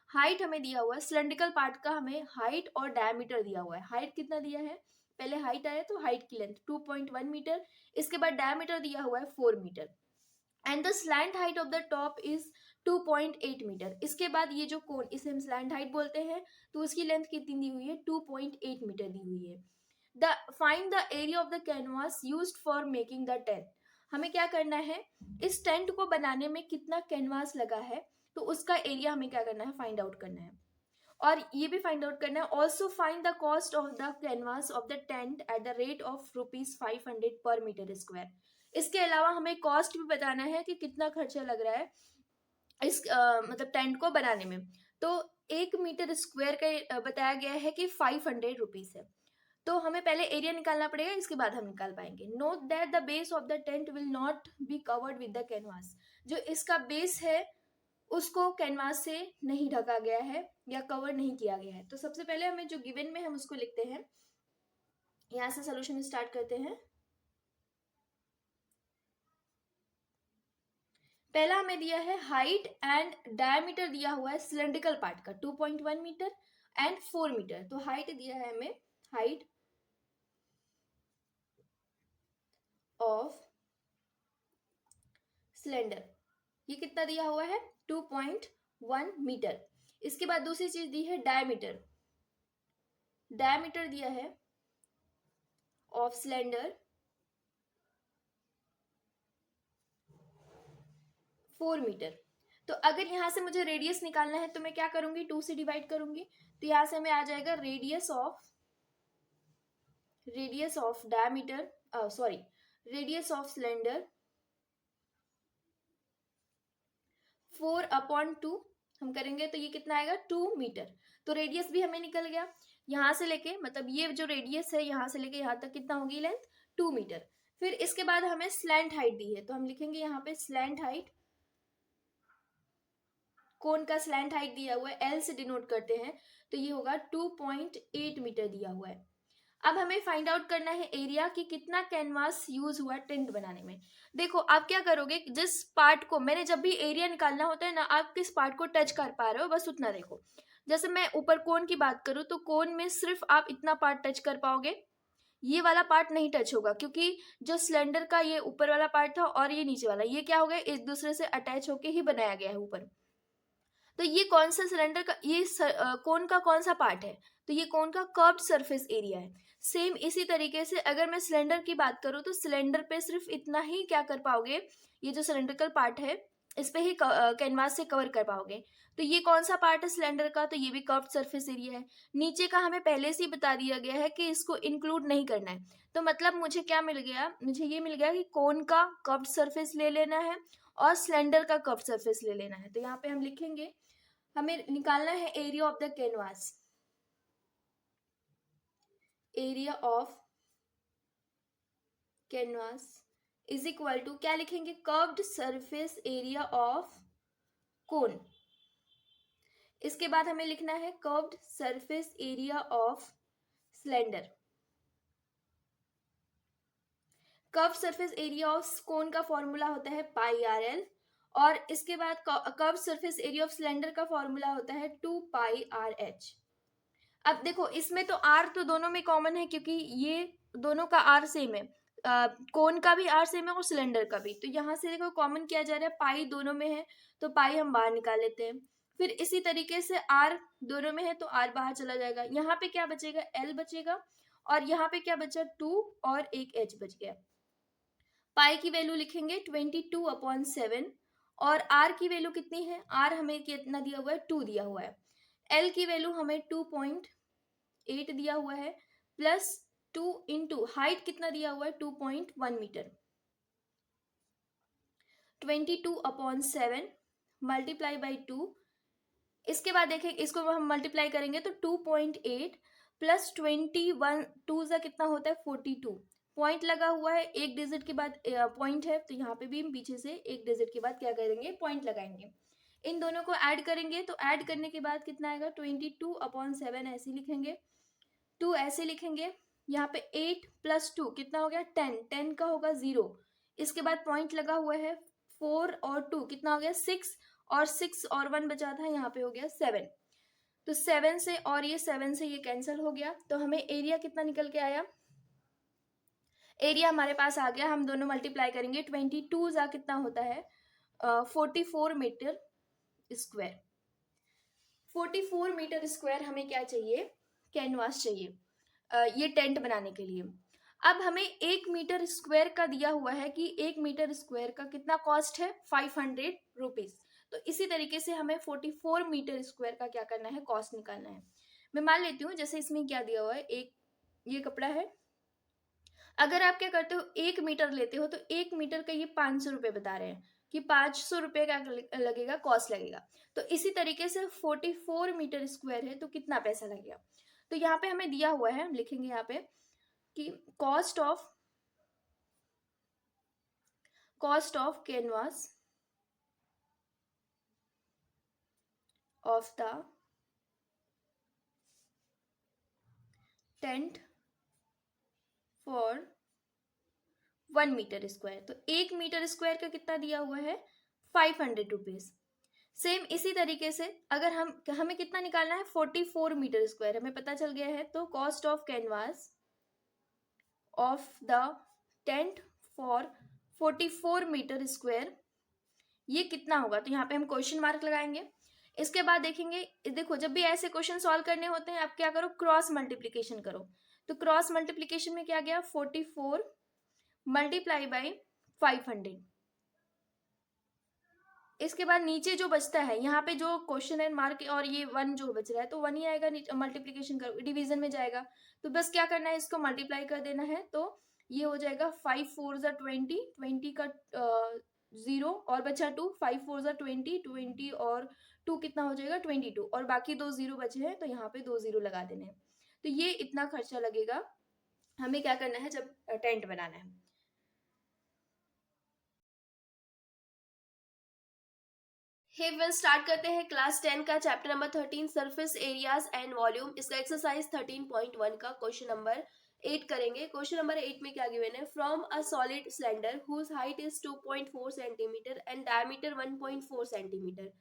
Height हमें दिया हुआ है, सिलेंड्रिकल पार्ट का हमें हाइट और डायमीटर दिया हुआ है। हाइट कितना दिया है, पहले हाइट आया तो हाइट की लेंथ 2.1 मीटर, इसके बाद डायमीटर दिया हुआ है 4 metre, and the slant height of the top इज 2.8 मीटर। इसके बाद ये जो कोन, इसे हम स्लैंट हाइट बोलते हैं, तो उसकी लेंथ कितनी दी हुई है 2.8 मीटर दी हुई है। The find the area of the canvas used for making the tent. हमें क्या करना है, इस टेंट को बनाने में कितना कैनवास लगा है, तो उसका एरिया हमें क्या करना है, फाइंड आउट करना है। और ये भी फाइंड आउट करना है, also find the cost of the canvas of the tent at the rate of ₹500 पर मीटर स्क्वायर। इसके अलावा हमें कॉस्ट भी बताना है कि कितना खर्चा लग रहा है इस मतलब टेंट को बनाने में। तो 1 मीटर स्क्वायर का बताया गया है कि ₹500 है। तो हमें पहले एरिया निकालना पड़ेगा, इसके बाद हम निकाल पाएंगे। Note that the base of the tent will not be covered with the canvas. जो इसका बेस है उसको कैनवास से नहीं ढका गया है या कवर नहीं किया गया है। तो सबसे पहले हमें जो गिवन में हम उसको लिखते हैं, यहाँ से सोल्यूशन स्टार्ट करते हैं। पहला हमें दिया है हाइट एंड डायमीटर दिया हुआ है सिलेंड्रिकल पार्ट का 2.1 मीटर एंड 4 मीटर। तो हाइट दिया है हमें, हाइट ऑफ सिलेंडर, ये कितना दिया हुआ है 2.1 मीटर। इसके बाद दूसरी चीज दी है डायमीटर, डायमीटर दिया है ऑफ सिलेंडर 4 मीटर। तो अगर यहां से मुझे रेडियस निकालना है तो मैं क्या करूंगी, 2 से डिवाइड करूंगी, तो यहां से हमें आ जाएगा radius of diameter, sorry radius of cylinder 4/2 हम करेंगे तो ये कितना आएगा 2 मीटर। तो रेडियस भी हमें निकल गया, यहाँ से लेके मतलब ये जो रेडियस है यहाँ से लेके यहाँ तक कितना होगी लेंथ 2 मीटर। फिर इसके बाद हमें स्लैंट हाइट दी है तो हम लिखेंगे यहाँ पे स्लैंट हाइट, कोन का स्लैंट हाइट दिया हुआ है एल से डिनोट करते हैं तो ये होगा 2.8 मीटर दिया हुआ है। अब हमें फाइंड आउट करना है एरिया कि कितना कैनवास यूज हुआ टेंट बनाने में। देखो आप क्या करोगे, जिस पार्ट को मैंने जब भी एरिया निकालना होता है ना, आप किस पार्ट को टच कर पा रहे हो बस उतना देखो। जैसे मैं ऊपर कोन की बात करूँ तो कोन में सिर्फ आप इतना पार्ट टच कर पाओगे, ये वाला पार्ट नहीं टच होगा क्योंकि जो सिलेंडर का ये ऊपर वाला पार्ट था और ये नीचे वाला ये क्या हो गया एक दूसरे से अटैच होके ही बनाया गया है ऊपर। तो ये कौन सा सिलेंडर का ये कोन का कौन सा पार्ट है, तो ये कोन का कर्व्ड सरफेस एरिया है। सेम इसी तरीके से अगर मैं सिलेंडर की बात करूँ तो सिलेंडर पे सिर्फ इतना ही क्या कर पाओगे, ये जो सिलेंड्रिकल पार्ट है इस पे ही कैनवास से कवर कर पाओगे। तो ये कौन सा पार्ट है सिलेंडर का, तो ये भी कर्व्ड सरफेस एरिया है। नीचे का हमें पहले से ही बता दिया गया है कि इसको इंक्लूड नहीं करना है। तो मतलब मुझे क्या मिल गया, मुझे ये मिल गया कि कोन का कर्व्ड सरफेस ले लेना है और सिलेंडर का कर्व्ड सरफेस ले लेना है। तो यहाँ पे हम लिखेंगे हमें निकालना है area of the canvas, area of canvas is equal to क्या लिखेंगे, curved surface area of cone. इसके बाद हमें लिखना है curved surface area of cylinder. Curve surface area of cone का फॉर्मूला होता है पाई आर एल, और इसके बाद curve surface area of cylinder का फॉर्मूला होता है 2 पाई आर एच। अब देखो इसमें तो आर तो दोनों में कॉमन है क्योंकि ये दोनों का आर सेम है, कोन का भी आर सेम है और सिलेंडर का भी। तो यहाँ से देखो कॉमन किया जा रहा है, पाई दोनों में है तो पाई हम बाहर निकाल लेते हैं। फिर इसी तरीके से आर दोनों में है तो आर बाहर चला जाएगा, यहाँ पे क्या बचेगा एल बचेगा और यहाँ पे क्या बचा 2 और एक एच बच गया। पाई की वैल्यू लिखेंगे 22/7 और आर की वैल्यू कितनी है, आर हमें कितना दिया हुआ है 2 दिया हुआ है। एल की वैल्यू हमें 2.8 दिया हुआ है प्लस 2 इंटू हाइट कितना दिया हुआ है 2.1 मीटर। 22/7 मल्टीप्लाई बाई 2, इसके बाद देखें इसको हम मल्टीप्लाई करेंगे तो 2.8 प्लस 21 2 से कितना होता है 42। पॉइंट लगा हुआ है, एक डिजिट के बाद पॉइंट है तो यहाँ पे भी हम पीछे से एक डिजिट के बाद क्या करेंगे पॉइंट लगाएंगे। इन दोनों को ऐड करेंगे तो ऐड करने के बाद कितना आएगा 22/7 ऐसे लिखेंगे, 2 ऐसे लिखेंगे। यहाँ पे 8 प्लस 2 कितना हो गया 10, 10 का होगा 0। इसके बाद पॉइंट लगा हुआ है 4 और 2 कितना हो गया 6 और 6 और 1 बचा था यहाँ पे हो गया 7। तो 7 से और ये 7 से ये कैंसिल हो गया तो हमें एरिया कितना निकल के आया, एरिया हमारे पास आ गया। हम दोनों मल्टीप्लाई करेंगे 22 जा कितना होता है 44 मीटर स्क्वायर। 44 मीटर स्क्वायर हमें क्या चाहिए कैनवास चाहिए ये टेंट बनाने के लिए। अब हमें 1 मीटर स्क्वायर का दिया हुआ है कि 1 मीटर स्क्वायर का कितना कॉस्ट है 500 रुपीज। तो इसी तरीके से हमें 44 मीटर स्क्वायर का क्या करना है कॉस्ट निकालना है। मैं मान लेती हूँ जैसे इसमें क्या दिया हुआ है, एक ये कपड़ा है, अगर आप क्या करते हो 1 मीटर लेते हो तो 1 मीटर का ये 500 रुपये बता रहे हैं कि 500 रुपये का लगेगा कॉस्ट लगेगा। तो इसी तरीके से 44 मीटर स्क्वायर है तो कितना पैसा लगेगा, तो यहाँ पे हमें दिया हुआ है, हम लिखेंगे यहाँ पे कि cost of canvas of the tent for 1 metre square. तो 1 मीटर स्क्वायर का कितना दिया हुआ है 500 रुपीज। सेम इसी तरीके से अगर हमें कितना निकालना है 44 मीटर स्क्वायर हमें पता चल गया है, तो cost of canvas of the tent for 44 metre square ये कितना होगा, तो यहाँ पे हम क्वेश्चन मार्क लगाएंगे। इसके बाद देखेंगे, देखो जब भी ऐसे क्वेश्चन सॉल्व करने होते हैं आप क्या करो क्रॉस मल्टीप्लीकेशन करो। तो क्रॉस मल्टीप्लीकेशन में क्या गया 44 मल्टीप्लाई बाई 500। इसके बाद नीचे जो बचता है यहाँ पे जो क्वेश्चन है मार्क और ये 1 जो बच रहा है तो 1 ही आएगा, मल्टीप्लीकेशन कर डिवीजन में जाएगा। तो बस क्या करना है इसको मल्टीप्लाई कर देना है। तो ये हो जाएगा 5 4 ज़ा 20, 20 का 0 और बचा 2, 5 4 ज़ा 20, 20 और 2 कितना हो जाएगा 22, और बाकी 2 0 बचे हैं तो यहाँ पे 2 0 लगा देने हैं। तो ये इतना खर्चा लगेगा। हमें क्या करना है जब टेंट बनाना है। हे वन स्टार्ट करते हैं क्लास 10 का chapter number 13 surface areas and volume. इसका एक्सरसाइज 13.1 का क्वेश्चन नंबर 8 करेंगे। क्वेश्चन नंबर 8 में क्या गिवन है, from a solid cylinder whose height is 2.4 centimetre and diameter 1.4 centimetre,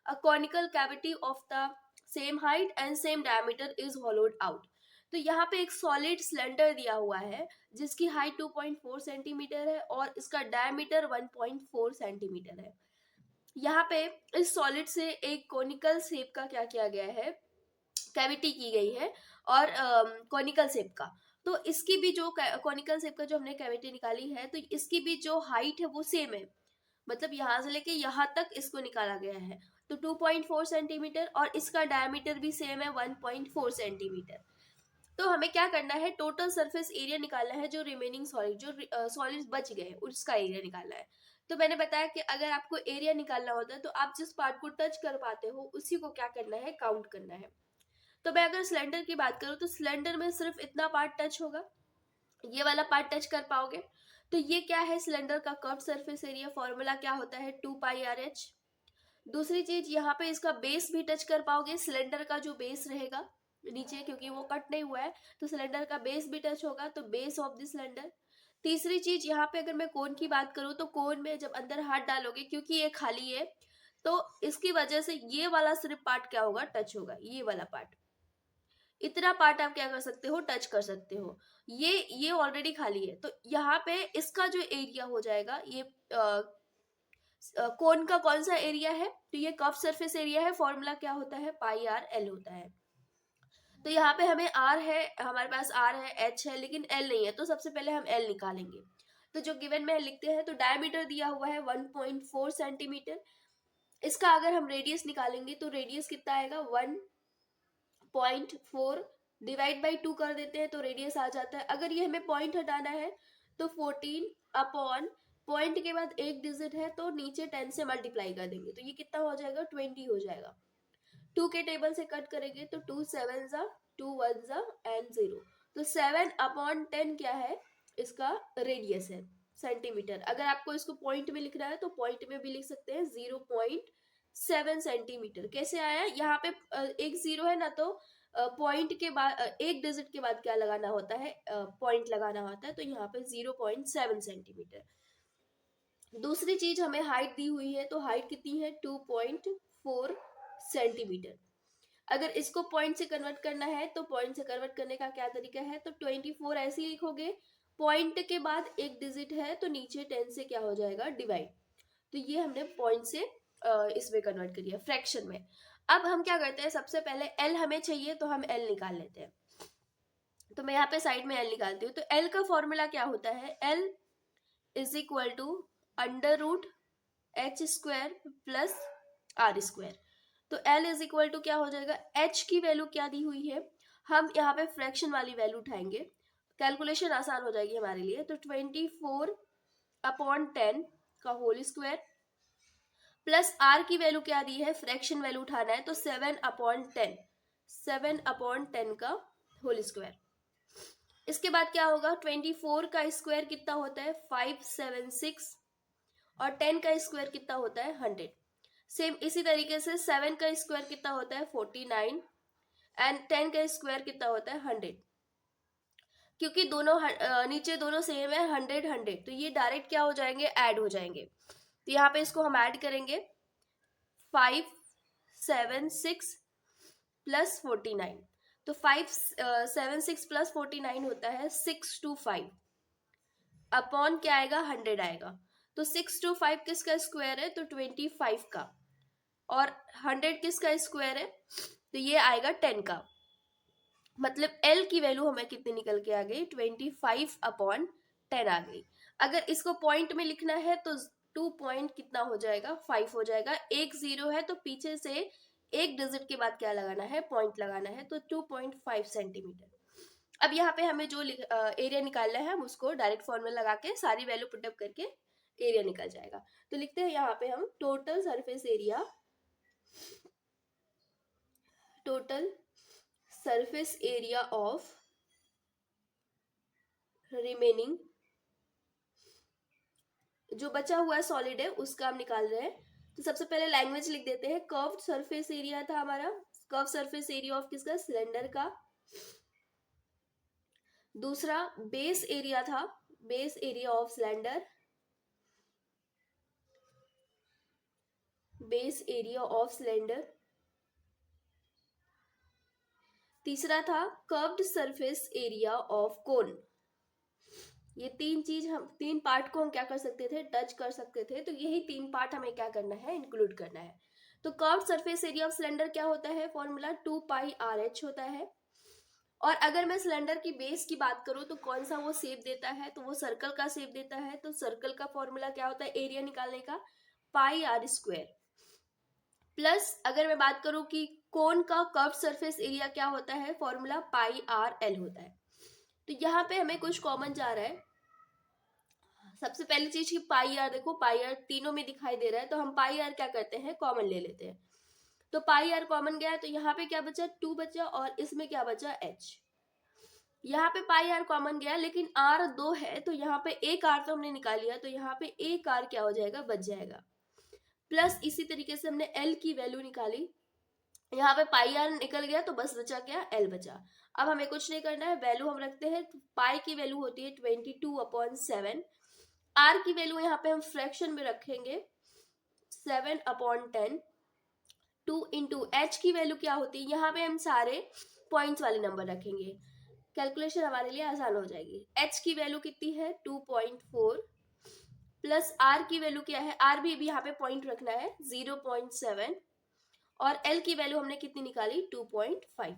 a conical cavity of the same height and same diameter is hollowed out. तो यहाँ पे एक सॉलिड सिलेंडर दिया हुआ है जिसकी हाइट 2.4 सेंटीमीटर है और इसका डायमीटर 1.4 सेंटीमीटर है। यहाँ पे इस सॉलिड से एक कोनिकल शेप का क्या किया गया है, कैविटी की गई है, और कोनिकल शेप का। तो इसकी भी जो कोनिकल शेप का जो हमने कैविटी निकाली है तो इसकी भी जो हाइट है वो सेम है, मतलब यहाँ से लेके यहाँ तक इसको निकाला गया है। तो 2.4 सेंटीमीटर और इसका डायमीटर भी सेम है 1.4 सेंटीमीटर। तो हमें क्या करना है, टोटल सरफेस एरिया निकालना है, जो रिमेनिंग सॉलिड जो सॉलिड्स बच गए उसका एरिया निकालना है। तो मैंने बताया कि अगर आपको एरिया निकालना होता है तो आप जिस पार्ट को टच कर पाते हो उसी को क्या करना है, काउंट करना है। तो मैं अगर सिलेंडर की बात करूँ तो सिलेंडर में सिर्फ इतना पार्ट टच होगा, ये वाला पार्ट टच कर पाओगे। तो ये क्या है, सिलेंडर का कर्व सरफेस एरिया, फॉर्मूला क्या होता है 2πRh। दूसरी चीज यहाँ पे इसका बेस भी टच कर पाओगे, सिलेंडर का जो बेस रहेगा नीचे, क्योंकि वो कट नहीं हुआ है तो सिलेंडर का बेस भी टच होगा, तो बेस ऑफ द सिलेंडर। तीसरी चीज यहाँ पे अगर मैं कोन की बात करूँ तो कोन में जब अंदर हाथ डालोगे, क्योंकि ये खाली है तो इसकी वजह से ये वाला सिर्फ पार्ट क्या होगा, टच होगा, ये वाला पार्ट। इतना पार्ट आप क्या कर सकते हो, टच कर सकते हो। ये ऑलरेडी खाली है तो यहाँ पे इसका जो एरिया हो जाएगा, ये कोन का कौन सा एरिया है, तो ये कर्व सरफेस एरिया है, फॉर्मूला क्या होता है πRL होता है। तो यहाँ पे हमें आर है, हमारे पास आर है, एच है, लेकिन एल नहीं है, तो सबसे पहले हम एल निकालेंगे। तो जो गिवन में लिखते हैं, तो डायमीटर दिया हुआ है 1.4 सेंटीमीटर। इसका अगर हम रेडियस निकालेंगे तो रेडियस कितना आएगा 1.4 डिवाइड बाई 2 कर देते हैं तो रेडियस आ जाता है। अगर ये हमें पॉइंट हटाना है तो 14 अपॉन पॉइंट के बाद एक डिजिट है तो नीचे 10 से मल्टीप्लाई कर देंगे, तो ये कितना हो जाएगा 20 हो जाएगा। 2 के टेबल से कट करेंगे तो 2 7 जा 2 1 जा एंड 0, तो 7 अपॉन 10 क्या है, इसका रेडियस है सेंटीमीटर। अगर आपको इसको पॉइंट में लिखना है तो पॉइंट में भी लिख सकते हैं 0.7 सेंटीमीटर। कैसे आया, यहाँ पे एक जीरो है ना, तो पॉइंट के बाद एक डिजिट के बाद क्या लगाना होता है, पॉइंट लगाना होता है, तो यहाँ पे 0.7 सेंटीमीटर। दूसरी चीज हमें हाइट दी हुई है, तो हाइट कितनी है 2.4 सेंटीमीटर। अगर इसको पॉइंट से कन्वर्ट करना है तो पॉइंट से कन्वर्ट करने का क्या तरीका है, तो 24 ऐसे ही लिखोगे, पॉइंट के बाद एक डिजिट है तो नीचे 10 से क्या हो जाएगा डिवाइड। तो ये हमने पॉइंट से इसमें कन्वर्ट करिए फ्रैक्शन में। अब हम क्या करते हैं, सबसे पहले एल हमें चाहिए तो हम एल निकाल लेते हैं। तो मैं यहाँ पे साइड में एल निकालती हूँ। तो एल का फॉर्मूला क्या होता है, L is equal to under root H square plus R square. तो एल इज इक्वल टू क्या हो जाएगा, एच की वैल्यू क्या दी हुई है, हम यहाँ पे फ्रैक्शन वाली वैल्यू उठाएंगे, कैलकुलेशन आसान हो जाएगी हमारे लिए। तो 24 अपॉन 10 का होल स्क्वायर प्लस आर की वैल्यू क्या दी है, फ्रैक्शन वैल्यू उठाना है, तो 7 अपॉन 10, 7 अपॉन 10 का होल स्क्वायर। इसके बाद क्या होगा, 24 का स्क्वायर कितना होता है 576 और 10 का स्क्वायर कितना होता है 100। सेम इसी तरीके से 7 का स्क्वायर कितना होता है 49 एंड 10 का स्क्वायर कितना होता है 100। क्योंकि दोनों नीचे दोनों सेम है 100 100, तो ये डायरेक्ट क्या हो जाएंगे, ऐड हो जाएंगे। तो यहाँ पे इसको हम ऐड करेंगे 576 प्लस 49, तो 576 प्लस 49 होता है 625 अपॉन क्या आएगा 100 आएगा। तो 625 किसका स्क्वायर है, तो 25 का, और 100 किसका स्क्वायर है, तो ये आएगा 10 का। मतलब एल की वैल्यू हमें कितनी निकल के आ गई 25 अपॉन 10 आ गई। अगर इसको पॉइंट में लिखना है तो 2 पॉइंट कितना हो जाएगा 5 हो जाएगा। एक जीरो है तो पीछे से एक डिजिट के बाद क्या लगाना है, पॉइंट लगाना है, तो 2.5 सेंटीमीटर। अब यहाँ पे हमें जो एरिया निकालना है हम उसको डायरेक्ट फॉर्मूला लगा के सारी वैल्यू पुटअप करके एरिया निकल जाएगा। तो लिखते हैं यहाँ पे हम total surface area, total surface area of remaining, जो बचा हुआ है सॉलिड है उसका हम निकाल रहे हैं। तो सबसे पहले लैंग्वेज लिख देते हैं। कर्व्ड सरफेस एरिया था हमारा, कर्व सरफेस एरिया ऑफ किसका, सिलेंडर का। दूसरा बेस एरिया था, base area of cylinder, base area of cylinder. तीसरा था कर्व्ड सरफेस एरिया ऑफ कोन। ये तीन चीज हम, तीन पार्ट को हम क्या कर सकते थे, टच कर सकते थे। तो यही तीन पार्ट हमें क्या करना है, इंक्लूड करना है। तो curved surface area of cylinder क्या होता है, फॉर्मूला 2πRH होता है। और अगर मैं सिलेंडर की बेस की बात करूं तो कौन सा वो शेप देता है, तो वो सर्कल का शेप देता है। तो सर्कल का फॉर्मूला क्या होता है एरिया निकालने का, πr²। प्लस अगर मैं बात करूं कि कोन का कर्व सरफेस एरिया क्या होता है, फॉर्मूला πrl होता है। तो यहाँ पे हमें कुछ कॉमन जा रहा है। सबसे पहली चीज की पाई आर, देखो पाई आर तीनों में दिखाई दे रहा है, तो हम पाई आर क्या करते हैं, कॉमन ले लेते हैं। तो पाई आर कॉमन गया, तो यहाँ पे क्या बचा, 2 बचा, और इसमें क्या बचा, h। यहाँ पे पाई आर कॉमन गया, लेकिन आर 2 है, तो यहाँ पे एक आर तो हमने निकाल लिया, तो यहाँ पे एक आर क्या हो जाएगा, बच जाएगा। प्लस इसी तरीके से हमने एल की वैल्यू निकाली, यहाँ पे पाई आर निकल गया, तो बस बचा क्या, एल बचा। अब हमें कुछ नहीं करना है, वैल्यू हम रखते हैं। पाई की वैल्यू होती है 22/7। आर की वैल्यू यहाँ पे हम फ्रैक्शन में रखेंगे 7/10। 2 इंटू एच की वैल्यू क्या होती है, यहाँ पे हम सारे पॉइंट्स वाले नंबर रखेंगे, कैलकुलेशन हमारे लिए आसान हो जाएगी। एच की वैल्यू कितनी है, 2.4, प्लस आर की वैल्यू क्या है, आर भी यहाँ पे पॉइंट रखना है 0.7, और एल की वैल्यू हमने कितनी निकाली, 2.5।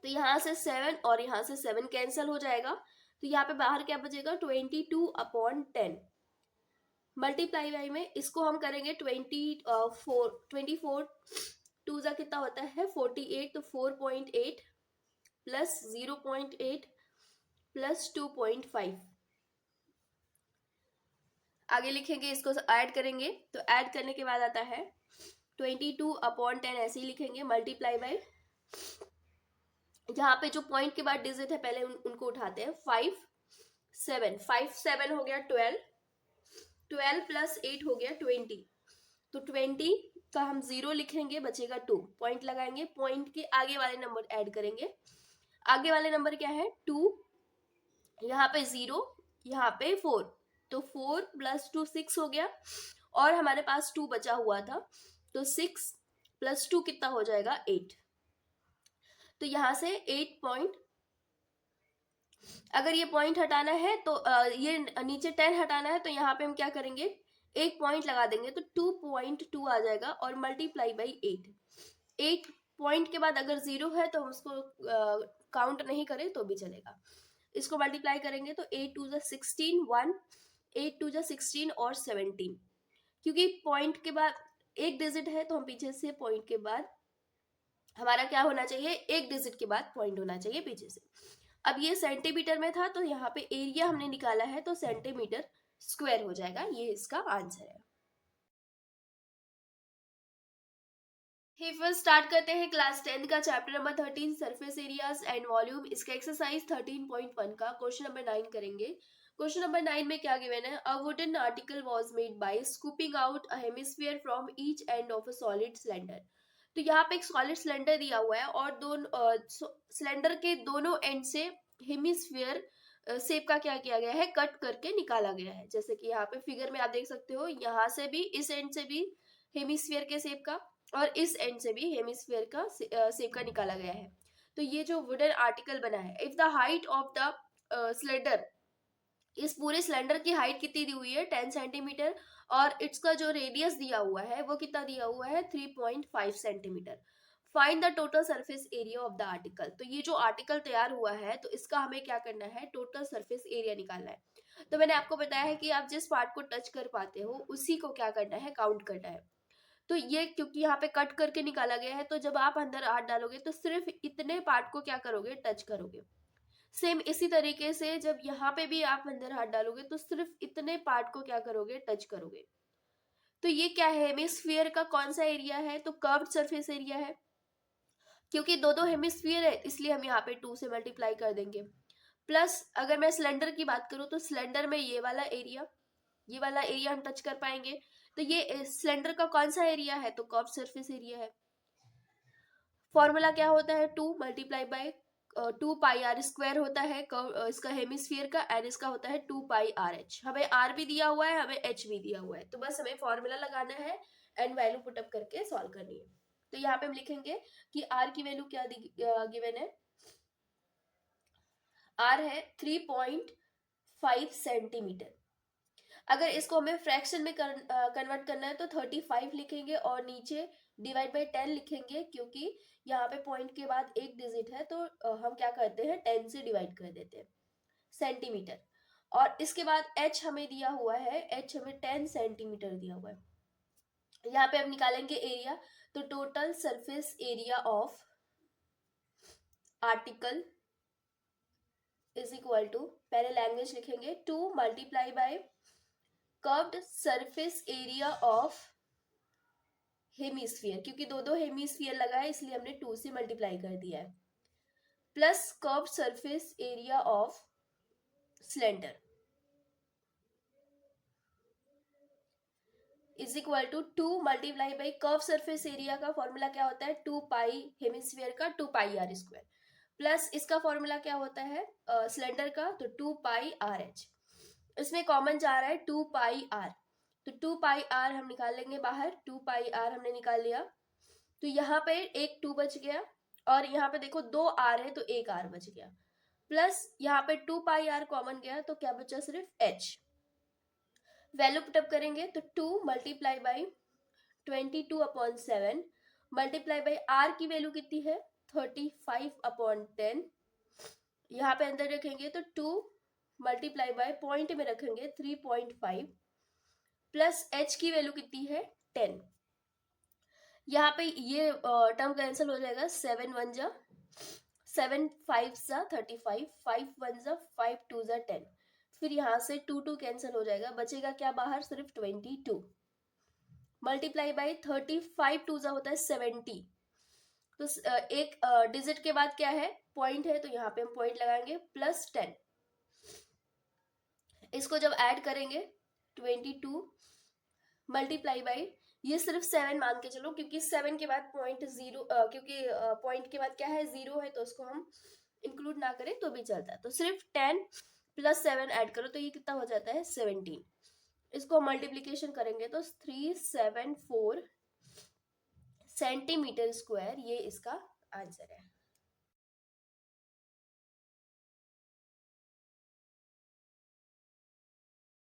तो यहाँ से 7 और यहाँ से 7 कैंसिल हो जाएगा, तो यहाँ पे बाहर क्या बचेगा, 22/10 मल्टीप्लाई बाई में इसको हम करेंगे 24 टू जा कितना होता है 48, तो 4.8 प्लस 0.8 प्लस 2.5। आगे लिखेंगे, इसको ऐड करेंगे, तो ऐड करने के बाद आता है 22/10, ऐसे ही लिखेंगे, मल्टीप्लाई बाई, यहाँ पे जो पॉइंट के बाद डिजिट है पहले उनको उठाते हैं, 5 7 5 7 हो गया 12, 12 प्लस 8 हो गया 20। तो 20 का हम 0 लिखेंगे, बचेगा 2, पॉइंट लगाएंगे, पॉइंट के आगे वाले नंबर ऐड करेंगे। आगे वाले नंबर क्या है, 2, यहाँ पे 0, यहाँ पे 4, तो 4 प्लस 2 6 हो गया, और हमारे पास 2 बचा हुआ था, तो 6 प्लस 2 कितना हो जाएगा, 8। तो यहाँ से 8 पॉइंट, अगर ये पॉइंट हटाना है तो ये नीचे 10 हटाना है, तो यहाँ पे हम क्या करेंगे, एक पॉइंट लगा देंगे, तो 2.2 आ जाएगा, और मल्टीप्लाई बाई 8। 8 पॉइंट के बाद अगर 0 है तो हम उसको काउंट नहीं करें तो भी चलेगा। इसको मल्टीप्लाई करेंगे तो 8 2 16 1, 8 2 16 और 17, क्योंकि पॉइंट के बाद एक डिजिट है, तो हम पीछे से पॉइंट के बाद हमारा क्या होना चाहिए, एक डिजिट के बाद पॉइंट होना चाहिए पीछे से। अब ये सेंटीमीटर में था, तो यहाँ पे एरिया हमने निकाला है, तो सेंटीमीटर स्क्वायर हो जाएगा, ये इसका आंसर है। फर्स्ट स्टार्ट करते हैं क्लास 10 का chapter number 13 surface areas and volume. इसका एक्सरसाइज 13.1 का क्वेश्चन नंबर 9 करेंगे। क्वेश्चन नंबर 9 में क्या गिवन है, a wooden article was made by scooping out a hemisphere from each end of a solid cylinder. तो यहाँ पे एक सॉलिड सिलेंडर दिया हुआ है, और दोनों सिलेंडर के दोनों एंड से हेमिस्फीयर शेप का क्या किया गया है, कट करके निकाला गया है। जैसे कि यहाँ पे फिगर में आप देख सकते हो, यहाँ से भी, इस एंड से भी हेमिस्फीयर के शेप का, और इस एंड से भी हेमिस्फीयर का शेप का निकाला गया है। तो ये जो वुडन आर्टिकल बना है, if the height of the cylinder, इस पूरे सिलेंडर की हाइट कितनी दी हुई है, 10 सेंटीमीटर, और इसका जो रेडियस दिया हुआ है वो कितना दिया हुआ है, 3.5 centimetre. Find the total surface area of the article. तो ये जो आर्टिकल तैयार हुआ है, तो इसका हमें क्या करना है, टोटल सरफेस एरिया निकालना है। तो मैंने आपको बताया है कि आप जिस पार्ट को टच कर पाते हो उसी को क्या करना है, काउंट करना है। तो ये क्योंकि यहाँ पे कट करके निकाला गया है, तो जब आप अंदर हाथ डालोगे तो सिर्फ इतने पार्ट को क्या करोगे, टच करोगे। सेम इसी तरीके से जब यहाँ पे भी आप अंदर हाथ डालोगे तो सिर्फ इतने पार्ट को क्या करोगे, टच करोगे। तो ये क्या है, हेमिस्फीयर का कौन सा एरिया है, तो कर्व्ड सरफेस एरिया है। क्योंकि दो दो हेमिस्फीयर है इसलिए हम यहाँ पे 2 से मल्टीप्लाई कर देंगे। प्लस अगर मैं सिलेंडर की बात करूँ तो सिलेंडर में ये वाला एरिया हम टच कर पाएंगे। तो ये सिलेंडर का कौन सा एरिया है, तो कर्व्ड सरफेस एरिया है। फॉर्मूला क्या होता है, 2 multiply by 2 pi R square होता है इसका हेमिस्फीयर का, एंड इसका होता है 2 पाई आर एच। हमें आर भी दिया हुआ है, हमें एच भी दिया हुआ है, तो बस हमें फॉर्मूला लगाना है एंड वैल्यू पुटअप करके सॉल्व करनी है। तो यहाँ पे हम लिखेंगे कि आर की वैल्यू क्या गिवन है, आर है 3.5 सेंटीमीटर। अगर इसको हमें फ्रैक्शन में कन्वर्ट करना है तो 35 लिखेंगे और नीचे डिवाइड बाई 10 लिखेंगे, क्योंकि यहाँ पे पॉइंट के बाद एक डिजिट है तो हम क्या करते हैं, 10 से डिवाइड कर देते हैं, सेंटीमीटर। और इसके बाद एच हमें दिया हुआ है, एच हमें 10 सेंटीमीटर दिया हुआ है। यहाँ पे हम निकालेंगे एरिया, तो total surface area of article is equal to, पहले लैंग्वेज लिखेंगे, 2 multiply by curved surface area of hemisphere, क्योंकि दो दो हेमिस्फीयर लगा है इसलिए हमने 2 से मल्टीप्लाई कर दिया है, plus curved surface area of cylinder is equal to 2 multiply by curve surface area का फॉर्मूला क्या होता है, 2 पाई हेमिस्फीयर का 2 पाई आर स्क्वायर, प्लस इसका फॉर्मूला क्या होता है सिलेंडर का, तो 2 पाई आर एच। इसमें कॉमन जा रहा है 2 पाई आर, तो 2 पाई आर हम निकाल लेंगे बाहर, 2 पाई आर हमने निकाल लिया। तो यहाँ पे एक 2 बच गया और यहाँ पे देखो 2 आर है तो एक आर बच गया, प्लस यहाँ पे 2 पाई आर कॉमन गया तो क्या बचा, सिर्फ एच। वैल्यू पुटअप करेंगे तो 2 multiply by 22/7 multiply by R की वैल्यू कितनी है, 35/10। यहाँ पे अंदर रखेंगे तो 2 मल्टीप्लाई बाय पॉइंट में रखेंगे 3.5 प्लस एच की वैल्यू कितनी है, 10। यहाँ पे ये टर्म कैंसिल हो जाएगा, 7 1 जा 7 5 जा 35, 5 1 जा 5 2 जा 10। फिर यहाँ से 2 2 कैंसिल हो जाएगा, बचेगा क्या बाहर, सिर्फ 22 मल्टीप्लाई बाई 35 2 जा होता है 70। तो एक डिजिट के बाद क्या है, पॉइंट है, तो यहाँ पे हम पॉइंट लगाएंगे, प्लस 10। इसको जब ऐड करेंगे 22 मल्टीप्लाई बाई, ये सिर्फ 7 मान के चलो, क्योंकि 7 के बाद पॉइंट जीरो, क्योंकि पॉइंट के बाद क्या है, 0 है, तो उसको हम इंक्लूड ना करें तो भी चलता है। तो सिर्फ 10 प्लस 7 ऐड करो तो ये कितना हो जाता है, 17। इसको मल्टीप्लीकेशन करेंगे तो 374 सेंटीमीटर स्क्वायर, ये इसका आंसर है।